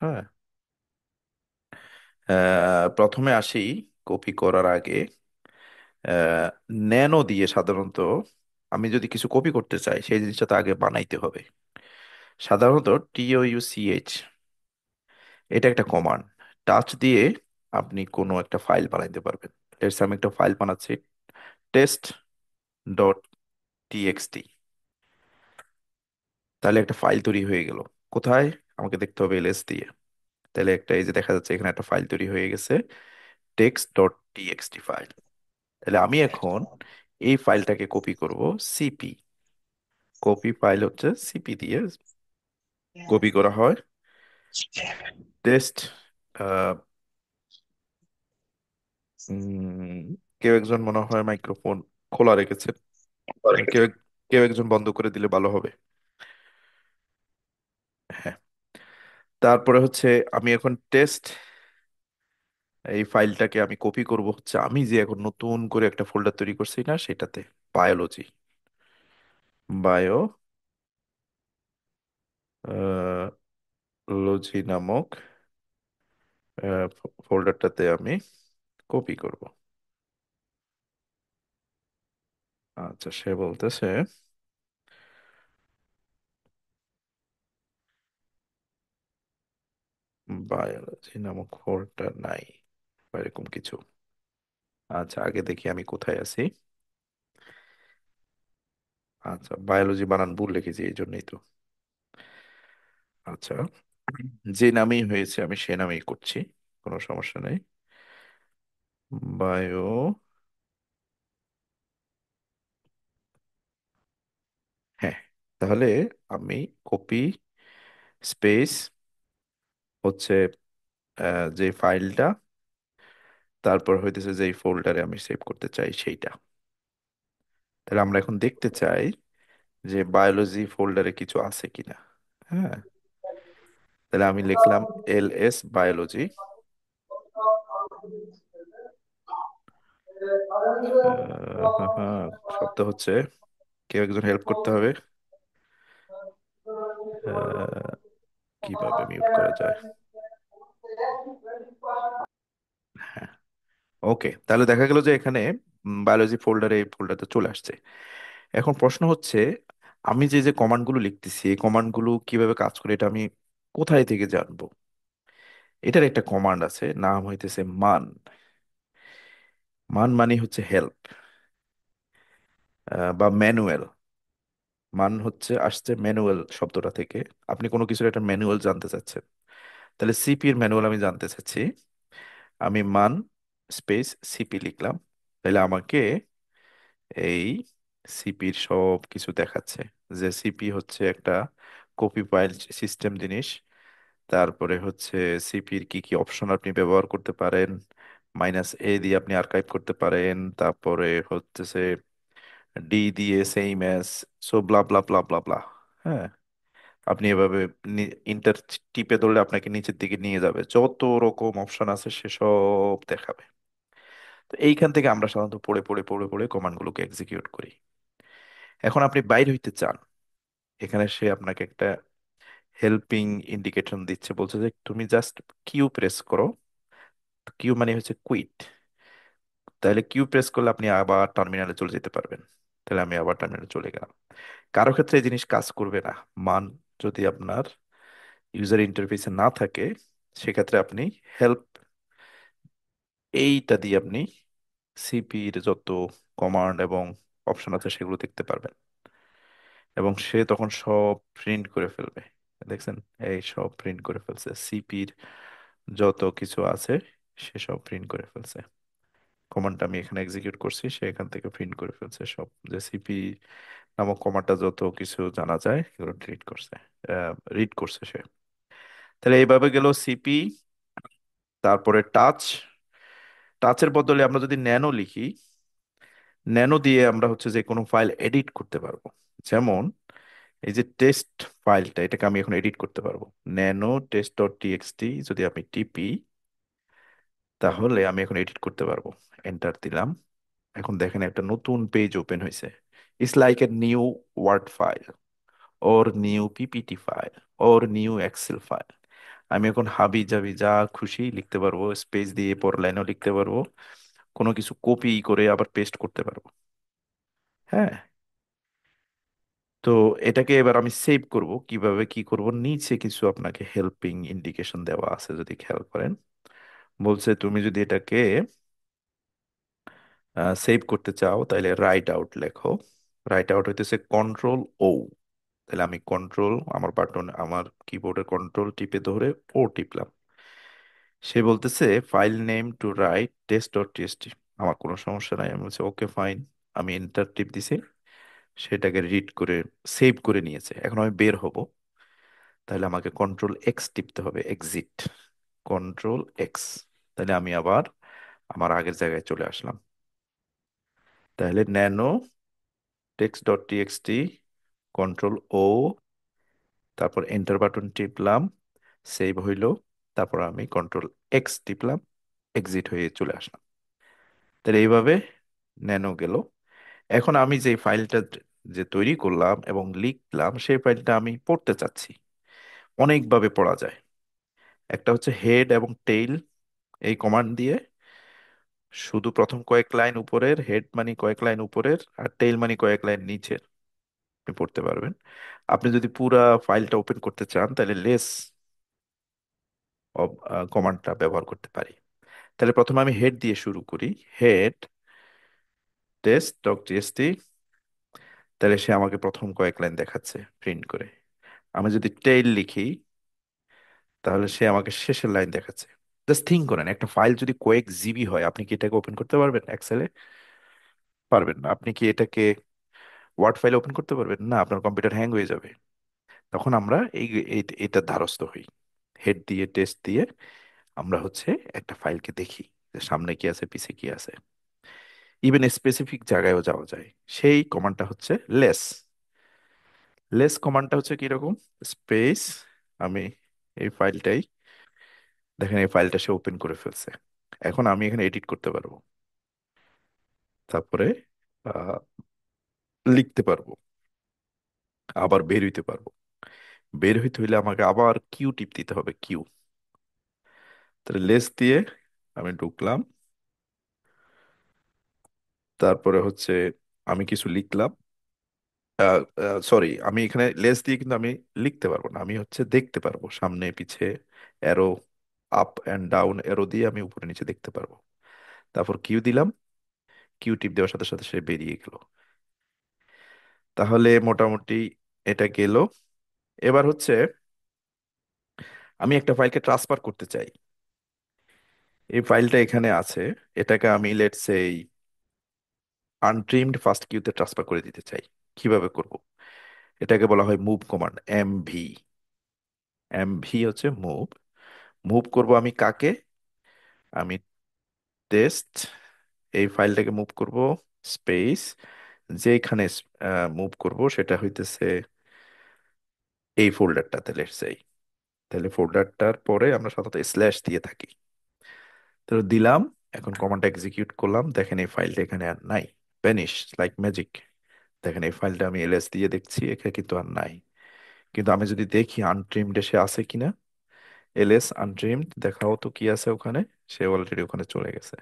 হ্যাঁ। প্রথমে আসি। কপি করার আগে ন্যানো দিয়ে সাধারণত আমি যদি কিছু কপি করতে চাই সেই জিনিসটা তো আগে বানাইতে হবে। সাধারণত TOUCH, এটা একটা কমান্ড। টাচ দিয়ে আপনি কোনো একটা ফাইল বানাইতে পারবেন। লেটস আমি একটা ফাইল বানাচ্ছি, test.txt। তাহলে একটা ফাইল তৈরি হয়ে গেল। কোথায়? আমাকে দেখতে হবে এলএস দিয়ে। তাহলে একটা, এই যে দেখা যাচ্ছে এখানে একটা ফাইল তৈরি হয়ে গেছে, text.txt ফাইল। তাহলে আমি এখন এই ফাইলটাকে কপি করব সিপি। কপি ফাইল হচ্ছে সিপি দিয়ে কপি করা হয়। টেস্ট। কেউ একজন মনে হয় মাইক্রোফোন খোলা রেখেছেন। কেউ কেউ একজন বন্ধ করে দিলে ভালো হবে। হ্যাঁ। তারপরে হচ্ছে আমি এখন টেস্ট, এই ফাইলটাকে আমি কপি করব হচ্ছে আমি যে এখন নতুন করে একটা ফোল্ডার তৈরি করছি না সেটাতে, বায়োলজি। লজি নামক ফোল্ডারটাতে আমি কপি করব। আচ্ছা, সে বলতেছে বায়োলজি নামক ফোল্ডার নাই বা এরকম কিছু। আচ্ছা, আগে দেখি আমি কোথায় আছি। আচ্ছা, বায়োলজি বানান ভুল লিখেছি এই জন্যই তো। আচ্ছা, যে নামেই হয়েছে আমি সে নামেই করছি, কোনো সমস্যা নেই। বায়ো, হ্যাঁ। তাহলে আমি কপি স্পেস হচ্ছে যে ফাইলটা, তারপর হইতেছে যে ফোল্ডারে আমি সেভ করতে চাই সেইটা। তাহলে আমরা এখন দেখতে চাই যে বায়োলজি ফোল্ডারে কিছু আছে কিনা। হ্যাঁ। তাহলে আমি লিখলাম LS বায়োলজি। হ্যাঁ, হ্যাঁ, শব্দ হচ্ছে। কেউ একজন হেল্প করতে হবে। আহ, কিভাবে মিউট করা যায়? হ্যাঁ। ওকে, তাহলে দেখা গেল যে এখানে বায়োলজি ফোল্ডারে এই ফোল্ডারটা চলে আসছে। এখন প্রশ্ন হচ্ছে, আমি যে যে কমান্ডগুলো লিখতেছি এই কমান্ডগুলো কিভাবে কাজ করে এটা আমি কোথায় থেকে জানবো? এটার একটা কমান্ড আছে, নাম হইতেছে মান। মান মানে হচ্ছে হেল্প বা ম্যানুয়াল। মান হচ্ছে আসছে ম্যানুয়াল শব্দটা থেকে। আপনি কোনো কিছুর একটা ম্যানুয়াল জানতে চাচ্ছেন, তাহলে সিপি এর ম্যানুয়াল আমি জানতে চাচ্ছি। আমি মান স্পেস সিপি লিখলাম। তাহলে আমাকে এই সিপির সব কিছু দেখাচ্ছে, যে সিপি হচ্ছে একটা কপি ফাইল সিস্টেম জিনিস। তারপরে হচ্ছে সিপির কি কি অপশন আপনি ব্যবহার করতে পারেন। -A দিয়ে আপনি আর্কাইভ করতে পারেন। তারপরে হচ্ছে ডি দিয়ে সেম অ্যাজ, সো ব্লা ব্লা ব্লা ব্লা ব্লা। হ্যাঁ। আপনি এভাবে ইন্টার টিপে ধরলে আপনাকে নিচের দিকে নিয়ে যাবে, যত রকম অপশন আছে সেসব দেখাবে। তো এইখান থেকে আমরা সাধারণত পড়ে পড়ে পড়ে পড়ে কমান্ডগুলোকে এক্সিকিউট করি। এখন আপনি বাইর হইতে চান, এখানে সে আপনাকে একটা হেল্পিং ইন্ডিকেশন দিচ্ছে, বলছে যে তুমি জাস্ট কিউ প্রেস করো। কিউ মানে হচ্ছে কুইট। তাহলে কিউ প্রেস করলে আপনি আবার টার্মিনালে চলে যেতে পারবেন। তাহলে আমি আবার টার্মিনালে চলে গেলাম। কারো ক্ষেত্রে এই জিনিস কাজ করবে না। মান যদি আপনার ইউজার ইন্টারফেসে না থাকে, সেক্ষেত্রে আপনি হেল্প এইটা দিয়ে আপনি সিপির যত কমান্ড এবং অপশন আছে সেগুলো দেখতে পারবেন, এবং সে তখন সব প্রিন্ট করে ফেলবে। দেখছেন, এই সব প্রিন্ট করে ফেলছে সিপির যত কিছু আছে, সে সব প্রিন্ট করে ফেলছে। কমান্ডটা আমি এখানে এক্সিকিউট করছি, সে এখান থেকে প্রিন্ট করে ফেলছে সব, যে সিপি নামক কমান্ডটা যত কিছু জানা যায় এগুলো ডিলিট করছে, রিড করছে সে। তাহলে এইভাবে গেল সিপি। তারপরে টাচ। টাচের বদলে আমরা যদি ন্যানো লিখি, ন্যানো দিয়ে আমরা হচ্ছে যে কোনো ফাইল এডিট করতে পারবো। যেমন এই যে টেস্ট ফাইলটা, এটাকে আমি এখন এডিট করতে পারবো। ন্যানো টেস্ট ডট টিএক্সটি যদি আমি টিপি, তাহলে আমি এখন এডিট করতে পারবো। এন্টার দিলাম। এখন দেখেন একটা নতুন পেজ ওপেন হয়েছে। It's like a new word file or new PPT file or new Excel file. আমি এখন হাবি জাবি যা খুশি লিখতে পারবো, স্পেস দিয়ে পর লাইনও লিখতে পারবো, কোনো কিছু কপি করে আবার পেস্ট করতে পারবো। হ্যাঁ। তো এটাকে এবার আমি সেভ করব। কিভাবে কি করব, নিচে কিছু আপনাকে হেল্পিং ইন্ডিকেশন দেওয়া আছে যদি খেয়াল করেন। বলছে তুমি যদি এটাকে সেভ করতে চাও তাহলে রাইট আউট লেখো। রাইট আউট হইতেছে কন্ট্রোল ও। তাহলে আমি কন্ট্রোল, আমার বাটন, আমার কিবোর্ডের কন্ট্রোল টিপে ধরে ও টিপলাম। সে বলতেছে file name to write test dot TST. আমার কোনো সমস্যা নাই, আমি বলছি ওকে ফাইন। আমি এন্টার টিপ দিছি, সেটাকে রিড করে সেভ করে নিয়েছে। এখন আমি বের হব, তাহলে আমাকে কন্ট্রোল এক্স টিপতে হবে, এক্সিট। Control x. তাহলে আমি আবার আমার আগের জায়গায় চলে আসলাম। তাহলে nano text dot TXT, control O, তারপর এন্টার বাটন টিপলাম, সেভ হইলো। তারপর আমি কন্ট্রোল এক্স টিপলাম, এক্সিট হয়ে চলে আসলাম। তাহলে এইভাবে ন্যানো গেল। এখন আমি যে ফাইলটা যে তৈরি করলাম এবং লিখলাম, সেই ফাইলটা আমি পড়তে চাচ্ছি। অনেকভাবে পড়া যায়। একটা হচ্ছে হেড এবং টেইল, এই কমান্ড দিয়ে শুধু প্রথম কয়েক লাইন উপরের, হেড মানে কয়েক লাইন উপরের আর টেইল মানে কয়েক লাইন নিচের, আপনি পড়তে পারবেন। আপনি যদি পুরা ফাইলটা ওপেন করতে চান তাহলে লেস কমান্ডটা ব্যবহার করতে পারি। তাহলে প্রথমে আমি হেড দিয়ে শুরু করি। Head test dot TST. তাহলে সে আমাকে প্রথম কয়েক লাইন দেখাচ্ছে প্রিন্ট করে। আমি যদি টেইল লিখি, তাহলে সে আমাকে শেষের লাইন দেখাচ্ছে। জাস্ট থিঙ্ক করেন, একটা ফাইল যদি কয়েক জিবি হয়, আপনি কি এটাকে ওপেন করতে পারবেন এক্সেলে? পারবেন না। আপনি কি এটাকে ওয়ার্ড ফাইল ওপেন করতে পারবেন না? আপনার কম্পিউটার হ্যাং হয়ে যাবে। তখন আমরা এইটার ধারস্থ হই। হেড দিয়ে টেস্ট দিয়ে আমরা হচ্ছে একটা ফাইলকে দেখি যে সামনে কি আছে, পিছে কি আছে। ইভেন স্পেসিফিক জায়গায়ও যাওয়া যায়। সেই কমান্ডটা হচ্ছে লেস। লেস কমান্ডটা হচ্ছে কিরকম, স্পেস, আমি এই ফাইলটাই, দেখেন এই ফাইলটা সে ওপেন করে ফেলছে। এখন আমি এখানে এডিট করতে পারবো, তারপরে আহ, লিখতে পারবো, আবার বের হইতে পারবো। বের হইতে হইলে আমাকে আবার কিউ টিপ দিতে হবে, কিউ। তাহলে লেস দিয়ে আমি ঢুকলাম, তারপরে হচ্ছে আমি কিছু লিখলাম। সরি, আমি এখানে লেস দিয়ে কিন্তু আমি লিখতে পারবো না, আমি হচ্ছে দেখতে পারবো সামনে পিছে, arrow up and down arrow দিয়ে আমি উপরে নিচে দেখতে পারবো। তারপর কিউ দিলাম, কিউ টিপ দেওয়ার সাথে সাথে সে বেরিয়ে গেল। তাহলে মোটামুটি এটা গেল। এবার হচ্ছে আমি একটা ফাইলকে ট্রান্সফার করতে চাই। এই ফাইলটা এখানে আছে, এটাকে আমি লেটস সেই আনট্রিমড ফার্স্ট কিউতে ট্রান্সফার করে দিতে চাই। কিভাবে করব? এটাকে বলা হয় মুভ কমান্ড, এমভি। এমভি হচ্ছে মুভ। মুভ করব আমি কাকে? আমি টেস্ট, এই ফাইলটাকে মুভ করব, স্পেস, যেখানে মুভ করব সেটা হইতেছে এই ফোল্ডারটাতে লেটস সেই, তাহলে ফোল্ডারটার পরে আমরা সাধারণত স্ল্যাশ দিয়ে থাকি। তো দিলাম, এখন কমান্ডটা এক্সিকিউট করলাম, দেখেন এই ফাইলটা এখানে আর নাই, ভ্যানিশ লাইক ম্যাজিক। দেখেন এই ফাইলটা আমি এলএস দিয়ে দেখছি, এখানে কিন্তু আর নাই। কিন্তু আমি যদি দেখি আনট্রিমড সে আছে কিনা, এলএস আনট্রিমড দেখাও তো কি আছে ওখানে, সে অলরেডি ওখানে চলে গেছে।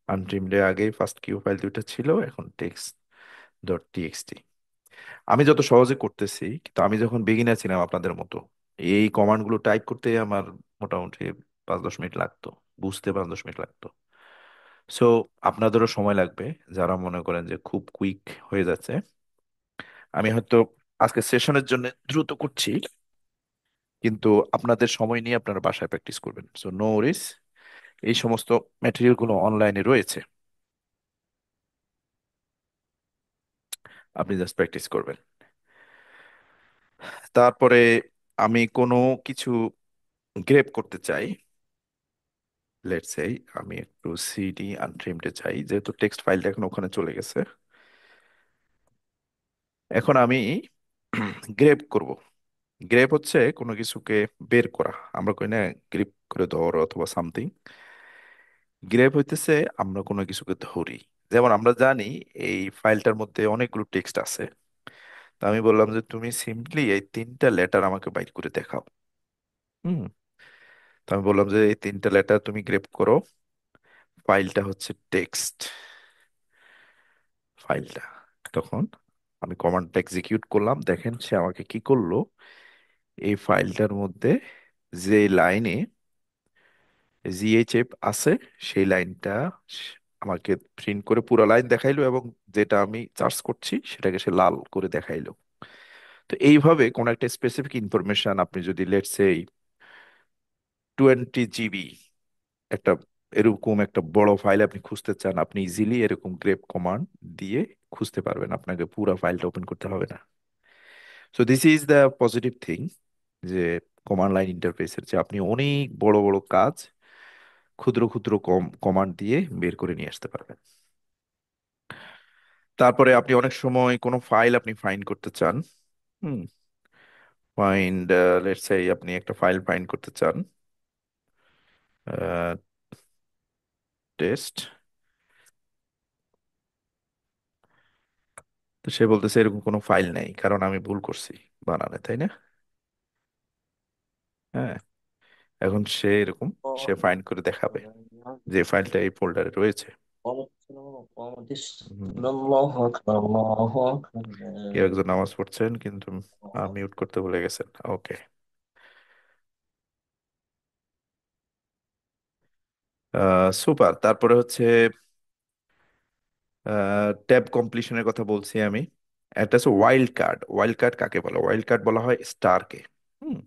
আনট্রিমডে আগেই ফার্স্ট কিউ ফাইল দুইটা ছিল, এখন টেক্সট ডট টিএক্সটি। আমি যত সহজে করতেছি, কিন্তু আমি যখন বিগিনার ছিলাম আপনাদের মতো, এই কমান্ডগুলো টাইপ করতে আমার মোটামুটি 5-10 মিনিট লাগতো, বুঝতে 5-10 মিনিট লাগতো। সো আপনাদেরও সময় লাগবে যারা মনে করেন যে খুব কুইক হয়ে যাচ্ছে। আমি হয়তো আজকে সেশনের জন্য দ্রুত করছি, কিন্তু আপনাদের সময় নিয়ে আপনারা বাসায় প্র্যাকটিস করবেন, সো নো ওয়ারিস। এই সমস্ত ম্যাটেরিয়াল গুলো অনলাইনে রয়েছে, আপনি জাস্ট প্র্যাকটিস করবেন। তারপরে আমি কোনো কিছু গ্রেপ করতে চাই, লেটস সেই আমি একটু সিডি আনট্রিমডে চাই, যেহেতু টেক্সট ফাইলটা এখন ওখানে চলে গেছে। এখন আমি গ্রেপ করব। গ্রেপ হচ্ছে কোনো কিছুকে বের করা, আমরা কই না গ্রিপ করে ধর অথবা সামথিং। গ্রেপ হইতেছে আমরা কোনো কিছুকে ধরি। যেমন আমরা জানি এই ফাইলটার মধ্যে অনেকগুলো টেক্সট আছে, তো আমি বললাম যে তুমি সিম্পলি এই 3টা লেটার আমাকে বাইর করে দেখাও। হুম। তো আমি বললাম যে এই 3টা লেটার তুমি গ্রেপ করো, ফাইলটা হচ্ছে টেক্সট ফাইলটা। তখন আমি কমান্ডটা এক্সিকিউট করলাম, দেখেন সে আমাকে কি করলো, এই ফাইলটার মধ্যে যে লাইনে জিএইচএফ আছে সেই লাইনটা আমাকে প্রিন্ট করে পুরো লাইন দেখাইলো, এবং যেটা আমি চার্জ করছি সেটাকে সে লাল করে দেখাইলো। তো এইভাবে কোন একটা স্পেসিফিক ইনফরমেশন আপনি যদি লেটস সে 20 জিবি একটা এরকম একটা বড় ফাইল আপনি খুঁজতে চান, আপনি ইজিলি এরকম গ্রেপ কমান্ড দিয়ে খুঁজতে পারবেন, আপনাকে পুরো ফাইলটা ওপেন করতে হবে না। So this is the positive thing, যে কমান্ড লাইন ইন্টারফেসের, যে আপনি অনেক বড় বড় কাজ ক্ষুদ্র ক্ষুদ্র কমান্ড দিয়ে বের করে নিয়ে আসতে পারবেন। তারপরে আপনি অনেক সময় কোনো ফাইল আপনি ফাইন্ড করতে চান। হুম। ফাইন্ড, লেটস সে আপনি একটা ফাইল ফাইন্ড করতে চান, টেস্ট। তো সে বলতেছে এরকম কোনো ফাইল নেই, কারণ আমি ভুল করছি বানানে, তাই না? হ্যাঁ। এখন সে এরকম সে ফাইন্ড করে দেখাবে যে ফাইলটা এই ফোল্ডারে রয়েছে। হুম। কেউ একজন নামাজ পড়ছেন কিন্তু মিউট করতে ভুলে গেছেন, ওকে। সুপার। তারপরে হচ্ছে ট্যাব কমপ্লিশনের কথা বলছি আমি। একটা হচ্ছে ওয়াইল্ড কার্ড। ওয়াইল্ড কার্ড কাকে বলে? ওয়াইল্ড কার্ড বলা হয় স্টারকে। হুম।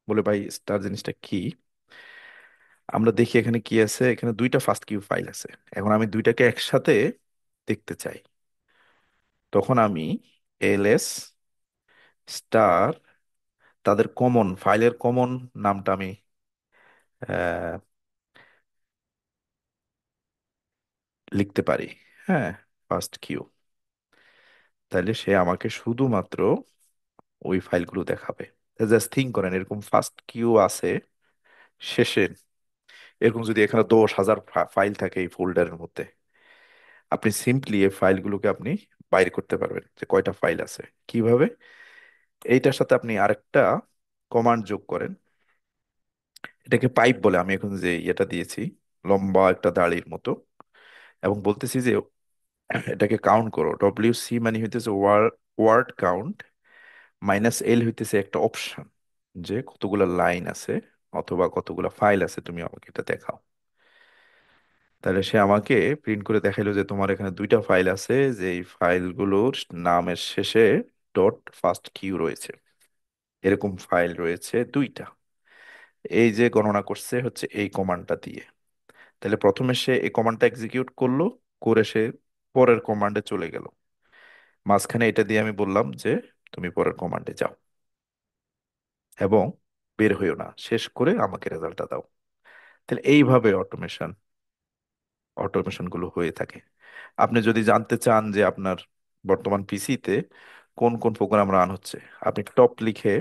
বলে ভাই স্টার জিনিসটা কি? আমরা দেখি এখানে কি আছে, এখানে দুইটা ফার্স্ট কিউ ফাইল আছে, এখন আমি দুইটাকে একসাথে দেখতে চাই। তখন আমি এলএস স্টার, তাদের কমন ফাইলের কমন নামটা আমি আহ, লিখতে পারি। হ্যাঁ, ফার্স্ট কিউ। তাহলে সে আমাকে শুধুমাত্র ওই ফাইলগুলো দেখাবে। জাস্ট থিঙ্ক করেন, এরকম ফার্স্ট কিউ আছে শেষে, এরকম যদি এখানে 10,000 ফাইল থাকে এই ফোল্ডারের মধ্যে, আপনি সিম্পলি এই ফাইলগুলোকে আপনি বাইর করতে পারবেন যে কয়টা ফাইল আছে কিভাবে। এইটার সাথে আপনি আরেকটা কমান্ড যোগ করেন, এটাকে পাইপ বলে। আমি এখন যে এটা দিয়েছি লম্বা একটা দাড়ির মতো, এবং বলতেছি যে এটাকে কাউন্ট করো। ডব্লিউ সি মানে হইতেছে ওয়ার্ড কাউন্ট, -L হইতেছে একটা অপশন, যে কতগুলা লাইন আছে অথবা কতগুলা ফাইল আছে তুমি আমাকে এটা দেখাও। তাহলে সে আমাকে প্রিন্ট করে দেখাইলো যে তোমার এখানে দুইটা ফাইল আছে, যে এই ফাইলগুলোর নামের শেষে ডট ফার্স্ট কিউ রয়েছে, এরকম ফাইল রয়েছে দুইটা। এই যে গণনা করছে হচ্ছে এই কমান্ডটা দিয়ে। তাহলে প্রথমে সে এই কমান্ডটা এক্সিকিউট করলো, করে সে পরের কমান্ডে চলে গেল। মাঝখানে এটা দিয়ে আমি বললাম যে তুমি পরের কমান্ডে যাও এবং বের হইও না, শেষ করে আমাকে রেজাল্টটা দাও। তাহলে এইভাবে অটোমেশন গুলো হয়ে থাকে। আপনি যদি জানতে চান যে আপনার বর্তমান পিসিতে কোন কোন প্রোগ্রাম রান হচ্ছে, আপনি টপ লিখে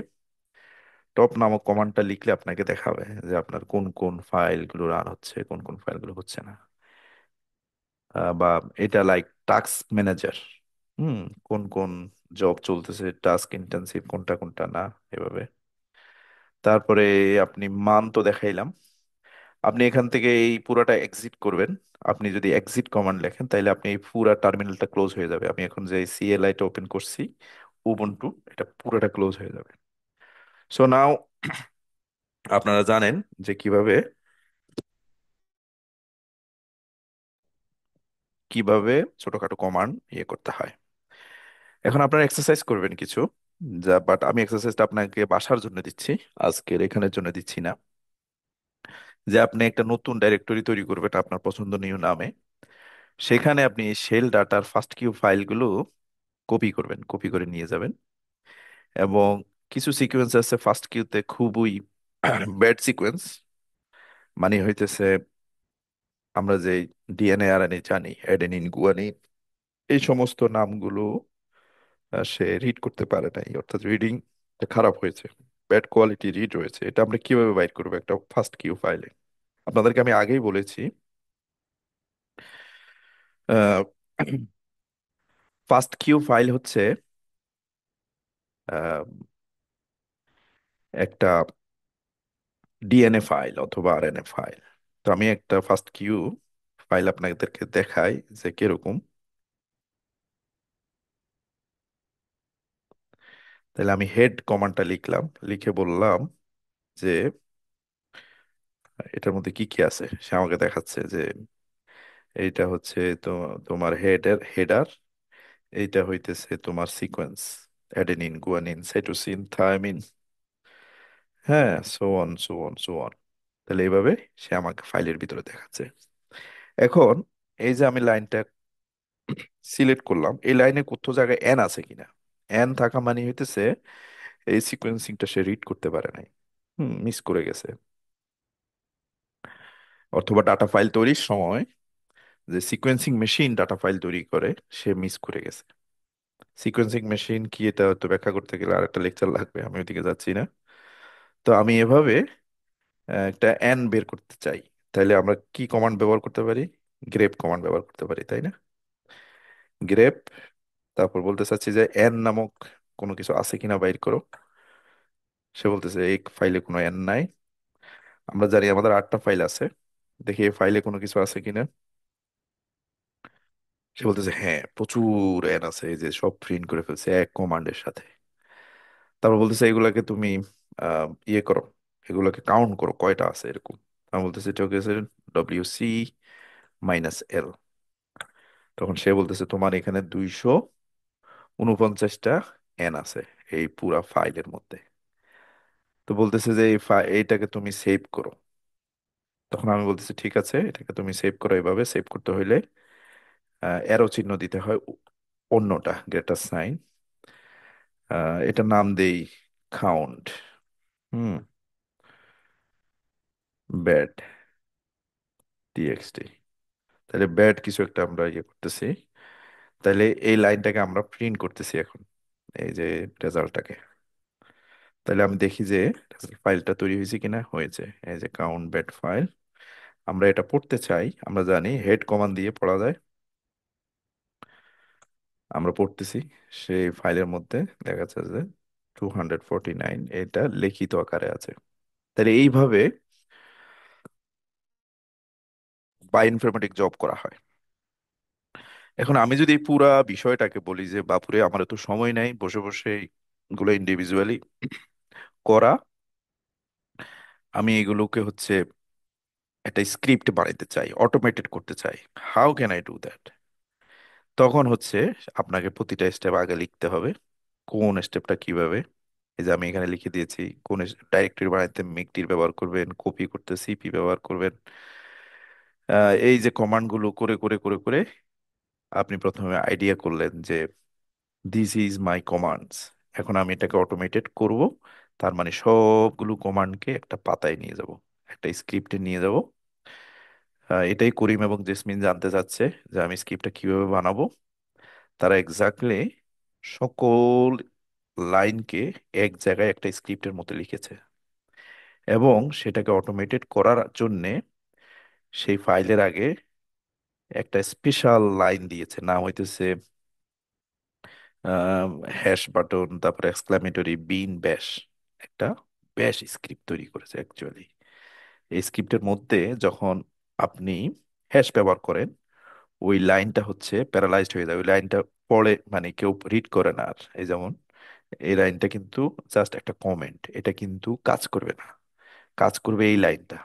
টপ নামক কমান্ডটা লিখলে আপনাকে দেখাবে যে আপনার কোন কোন ফাইলগুলো রান হচ্ছে, কোন কোন ফাইলগুলো হচ্ছে না। বা এটা লাইক টাস্ক ম্যানেজার। হুম। কোন কোন জব চলতেছে, টাস্ক ইন্টেন্সিভ কোনটা কোনটা না, এভাবে। তারপরে আপনি মান তো দেখাইলাম। আপনি এখান থেকে এই পুরাটা এক্সিট করবেন। আপনি যদি এক্সিট কমান্ড লেখেন তাহলে আপনি এই পুরা টার্মিনালটা ক্লোজ হয়ে যাবে। আমি এখন যে সিএলআইটা ওপেন করছি, উবুন্টু, এটা পুরোটা ক্লোজ হয়ে যাবে। সো নাও আপনারা জানেন যে কিভাবে কিভাবে ছোটখাটো কমান্ড করতে হয়। এখন আপনারা এক্সারসাইজ করবেন কিছু, যা বাট আমি এক্সারসাইজটা আপনাকে বাসার জন্য দিচ্ছি, আজকের এখানের জন্য দিচ্ছি না। যে আপনি একটা নতুন ডাইরেক্টরি তৈরি করবেন আপনার পছন্দনীয় নামে। সেখানে আপনি শেল ডাটার ফার্স্ট কিউ ফাইলগুলো কপি করবেন, কপি করে নিয়ে যাবেন। এবং কিছু সিকোয়েন্স আছে ফার্স্ট কিউতে খুবই ব্যাড সিকোয়েন্স, মানে হইতেছে আমরা যে ডিএনএ আরএনএ জানি, অ্যাডেনিন গুয়ানিন, এই সমস্ত নামগুলো সে রিড করতে পারে নাই, অর্থাৎ রিডিং খারাপ হয়েছে, ব্যাড কোয়ালিটি রিড রয়েছে। এটা আমরা কিভাবে বাইর করবো একটা ফার্স্ট কিউ ফাইলে? আপনাদেরকে আমি আগেই বলেছি, ফার্স্ট কিউ ফাইল হচ্ছে আহ, একটা ডিএনএ ফাইল অথবা আরএনএ ফাইল। তো আমি একটা ফার্স্ট কিউ ফাইল আপনাদেরকে দেখাই যে কিরকম। তাহলে আমি হেড কমান্ডটা লিখলাম, লিখে বললাম যে এটার মধ্যে কি কি আছে। সে আমাকে দেখাচ্ছে যে এইটা হচ্ছে তো তোমার হেডার, এইটা হইতেছে তোমার sequence, adenine guanine cytosine thymine, হ্যাঁ, so on so on so on. তাহলে এইভাবে সে আমাকে ফাইলের ভিতরে দেখাচ্ছে। এখন এই যে আমি লাইনটা সিলেক্ট করলাম, এই লাইনে কোথাও জায়গায় এন আছে কিনা। এন থাকা মানে হইতেছে এই সিকোয়েন্সিংটা সে রিড করতে পারে নাই, মিস করে গেছে। অথবা ডাটা ফাইল তৈরির সময় যে সিকোয়েন্সিং মেশিন ডাটা ফাইল তৈরি করে, সে মিস করে গেছে। সিকোয়েন্সিং মেশিন কি এটা তো ব্যাখ্যা করতে গেলে আর একটা লেকচার লাগবে, আমি ওইদিকে যাচ্ছি না। তো আমি এভাবে একটা এন বের করতে চাই। তাহলে আমরা কি কমান্ড ব্যবহার করতে পারি? গ্রেপ কমান্ড ব্যবহার করতে পারি, তাই না? গ্রেপ, তারপর বলতে চাচ্ছি যে এন নামক কোনো কিছু আছে কিনা বাইর করো। সে বলতেছে এই ফাইলে কোনো এন নাই। আমরা জানি আমাদের 8টা ফাইল আছে, দেখি এই ফাইলে কোনো কিছু আছে কিনা। সে বলতেছে হ্যাঁ প্রচুর এন আছে, এই যে সব প্রিন্ট করে ফেলছে এক কমান্ডের সাথে। তারপর বলতেছে এগুলাকে তুমি করো, এগুলাকে কাউন্ট করো কয়টা আছে এরকম। আমি বলতেছে এটা হচ্ছে WC-L। তখন সে বলতেছে তোমার এখানে 249টা এন আছে এই পুরা ফাইলের মধ্যে। তো বলতেছে যে এইটাকে তুমি সেভ করো। তখন আমি বলতেছি ঠিক আছে, এটাকে তুমি সেভ করো। এভাবে সেভ করতে হইলে অ্যারো চিহ্ন দিতে হয়, অন্যটা গ্রেটার সাইন। এটার নাম দেই কাউন্ট। হুম। Bad TXT. তাহলে ব্যাড কিছু একটা আমরা করতেছি। তাহলে এই লাইনটাকে আমরা প্রিন্ট করতেছি এখন, এই যে রেজাল্টটাকে। তাহলে আমি দেখি যে ফাইলটা তৈরি হয়েছে কিনা। হয়েছে, এই যে কাউন্ট ব্যাড ফাইল। আমরা এটা পড়তে চাই, আমরা জানি হেড কমান্ড দিয়ে পড়া যায়। আমরা পড়তেছি, সেই ফাইলের মধ্যে দেখা যাচ্ছে যে 249 এটা লিখিত আকারে আছে। তাহলে এইভাবে বায়োইনফরমেটিক জব করা হয়। এখন আমি যদি এই পুরা বিষয়টাকে বলি যে বাপুরে আমার তো সময় নাই বসে বসে এগুলো ইন্ডিভিজুয়ালি করা, আমি এগুলোকে হচ্ছে একটা স্ক্রিপ্ট বানাইতে চাই, অটোমেটেড করতে চাই, how can I do that? তখন হচ্ছে আপনাকে প্রতিটা স্টেপ আগে লিখতে হবে, কোন স্টেপটা কিভাবে। এই যে আমি এখানে লিখে দিয়েছি কোন ডাইরেক্টরি বানাইতে মেকটির ব্যবহার করবেন, কপি করতে সিপি ব্যবহার করবেন। এই যে কমান্ড গুলো করে করে করে করে আপনি প্রথমে আইডিয়া করলেন যে দিস ইজ মাই কমান্ডস। এখন আমি এটাকে অটোমেটেড করব, তার মানে সবগুলো কমান্ডকে একটা পাতায় নিয়ে যাব, একটা স্ক্রিপ্টে নিয়ে যাব। এটাই করিম এবং জেসমিন জানতে চাচ্ছে যে আমি স্ক্রিপ্টটা কিভাবে বানাবো। তারা এক্স্যাক্টলি সকল লাইনকে এক জায়গায় একটা স্ক্রিপ্টের মতো লিখেছে। এবং সেটাকে অটোমেটেড করার জন্যে সেই ফাইলের আগে একটা স্পেশাল লাইন দিয়েছে, নাম হইতেছে হ্যাশ বাটন, তারপর এক্সক্লামেটরি বিন ব্যাশ। একটা ব্যাশ স্ক্রিপ্ট তৈরি করেছে অ্যাকচুয়ালি। এই স্ক্রিপ্টের মধ্যে যখন আপনি হ্যাশ ব্যবহার করেন, ওই লাইনটা হচ্ছে প্যারালাইজড হয়ে যায়। ওই লাইনটা পড়ে মানে কেউ রিড করে না আর। এই যেমন এই লাইনটা কিন্তু জাস্ট একটা কমেন্ট, এটা কিন্তু কাজ করবে না। কাজ করবে এই লাইনটা।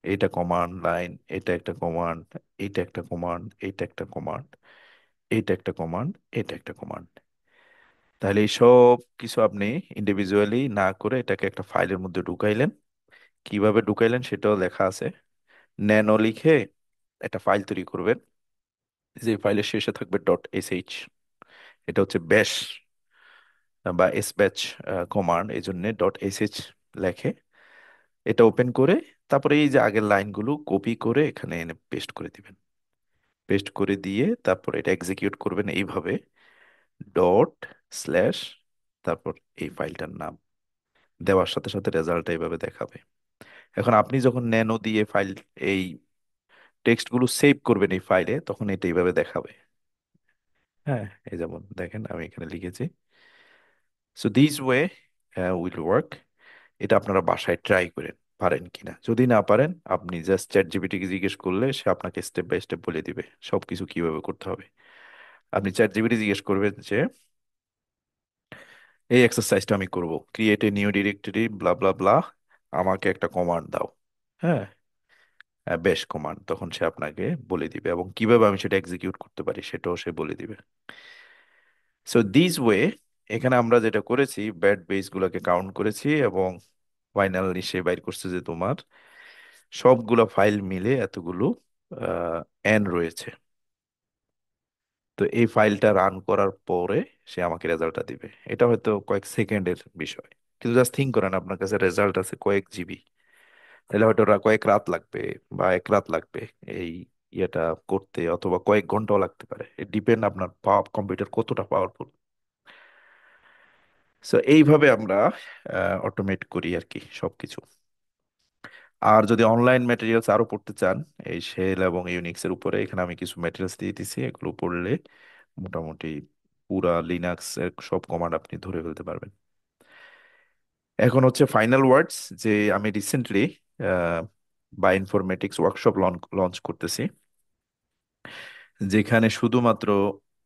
এটা কমান্ড লাইন, এটা একটা কমান্ড, এটা একটা কমান্ড, এটা একটা কমান্ড, এটা একটা কমান্ড, এটা একটা কমান্ড। তাহলে এই সব কিছু আপনি ইন্ডিভিজুয়ালি না করে এটাকে একটা ফাইলের মধ্যে ঢুকাইলেন। কিভাবে ঢুকাইলেন সেটাও লেখা আছে। ন্যানো লিখে একটা ফাইল তৈরি করবেন, যে ফাইলের শেষে থাকবে ডট এস এইচ। এটা হচ্ছে ব্যাশ বা এস ব্যাচ কমান্ড, এই জন্য ডট এস এইচ লেখে। এটা ওপেন করে তারপরে এই যে আগের লাইনগুলো কপি করে এখানে এনে পেস্ট করে দিবেন। পেস্ট করে দিয়ে তারপর এটা এক্সিকিউট করবেন এইভাবে, ডট স্ল্যাশ, তারপর এই ফাইলটার নাম দেওয়ার সাথে সাথে রেজাল্টটা এইভাবে দেখাবে। এখন আপনি যখন ন্যানো দিয়ে ফাইল এই টেক্সটগুলো সেভ করবেন এই ফাইলে, তখন এটা এইভাবে দেখাবে। হ্যাঁ, এই যেমন দেখেন আমি এখানে লিখেছি। So this way will work. এটা আপনারা বাসায় ট্রাই করেন, পারেন কিনা। যদি না পারেন আপনি জাস্ট চ্যাট জিপিটিকে জিজ্ঞেস করলে সে আপনাকে স্টেপ বাই স্টেপ বলে দিবে সবকিছু কিভাবে করতে হবে। আপনি চ্যাট জিপিটি জিজ্ঞেস করবেন যে এই এক্সারসাইজটা আমি করব, ক্রিয়েট এ নিউ ডিরেক্টরি ব্লা ব্লা ব্লা, আমাকে একটা কমান্ড দাও। হ্যাঁ, বেশ কমান্ড, তখন সে আপনাকে বলে দিবে এবং কিভাবে আমি সেটা এক্সিকিউট করতে পারি সেটাও সে বলে দিবে। সো দিস ওয়ে, এখানে আমরা যেটা করেছি ব্যাড বেস গুলোকে কাউন্ট করেছি এবং ফাইনালি সে বাইর করছে যে তোমার সবগুলো ফাইল মিলে এতগুলো এন রয়েছে। তো এই ফাইলটা রান করার পরে সে আমাকে রেজাল্টটা দিবে। এটা হয়তো কয়েক সেকেন্ডের বিষয়, কিন্তু জাস্ট থিঙ্ক করেন আপনার কাছে রেজাল্ট আছে কয়েক জিবি, তাহলে হয়তো কয়েক রাত লাগবে বা এক রাত লাগবে এই ইয়েটা করতে, অথবা কয়েক ঘন্টাও লাগতে পারে। ডিপেন্ড আপনার কম্পিউটার কতটা পাওয়ারফুল। সো এইভাবে আমরা অটোমেট করি আর কি সবকিছু। আর যদি অনলাইন ম্যাটেরিয়ালস আরো পড়তে চান এই শেল এবং ইউনিক্স এর উপরে, এখানে আমি কিছু ম্যাটেরিয়ালস দিয়ে দিছি, এগুলো পড়লে মোটামুটি পুরা লিনাক্স এর সব কমান্ড আপনি ধরে ফেলতে পারবেন। এখন হচ্ছে ফাইনাল ওয়ার্ডস, যে আমি রিসেন্টলি বায়োইনফরমেটিক্স ওয়ার্কশপ লঞ্চ করতেছি, যেখানে শুধুমাত্র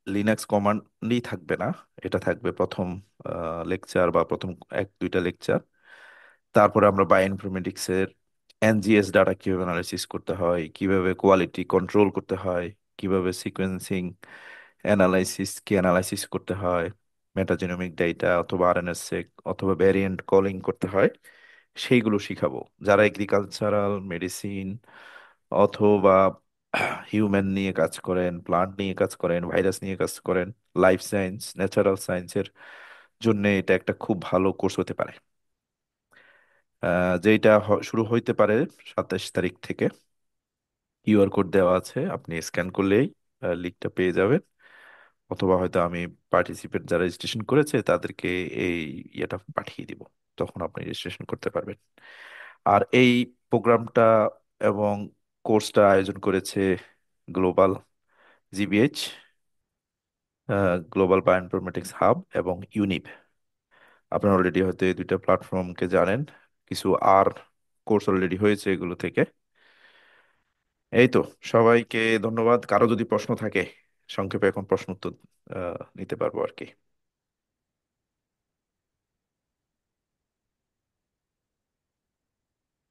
লিনাক্স কমান্ডই থাকবে না। এটা থাকবে প্রথম লেকচার বা প্রথম এক দুইটা লেকচার। তারপরে আমরা বায়োইনফরমেটিক্স এর এনজিএস ডাটা কিভাবে অ্যানালাইসিস করতে হয়, কিভাবে কোয়ালিটি কন্ট্রোল করতে হয়, কিভাবে সিকোয়েন্সিং অ্যানালাইসিস কি অ্যানালাইসিস করতে হয়, মেটাজেনোমিক ডেটা অথবা আরএনএস-সেক অথবা ভ্যারিয়েন্ট কলিং করতে হয়, সেইগুলো শিখাবো। যারা এগ্রিকালচারাল মেডিসিন অথবা হিউম্যান নিয়ে কাজ করেন, প্লান্ট নিয়ে কাজ করেন, ভাইরাস নিয়ে কাজ করেন, লাইফ সায়েন্স ন্যাচারাল সায়েন্সের জন্য এটা একটা খুব ভালো কোর্স হতে পারে। যেটা শুরু হইতে পারে 27 তারিখ থেকে। কিউআর কোড দেওয়া আছে, আপনি স্ক্যান করলেই লিnkটা পেয়ে যাবেন। অথবা হয়তো আমি পার্টিসিপেট যারা রেজিস্ট্রেশন করেছে তাদেরকে এই ইয়েটা পাঠিয়ে দিব, তখন আপনি রেজিস্ট্রেশন করতে পারবেন। আর এই প্রোগ্রামটা এবং কোর্সটা আয়োজন করেছে গ্লোবাল জিবিএইচ, গ্লোবাল বায়োইনফরমেটিক্স হাব এবং ইউনিভ। আপনারা অলরেডি হয়তো এই দুইটা প্ল্যাটফর্মকে জানেন। কিছু আর কোর্স অলরেডি হয়েছে এগুলো থেকে। এই তো, সবাইকে ধন্যবাদ। কারো যদি প্রশ্ন থাকে সংক্ষেপে এখন প্রশ্ন উত্তর নিতে পারবো আর কি।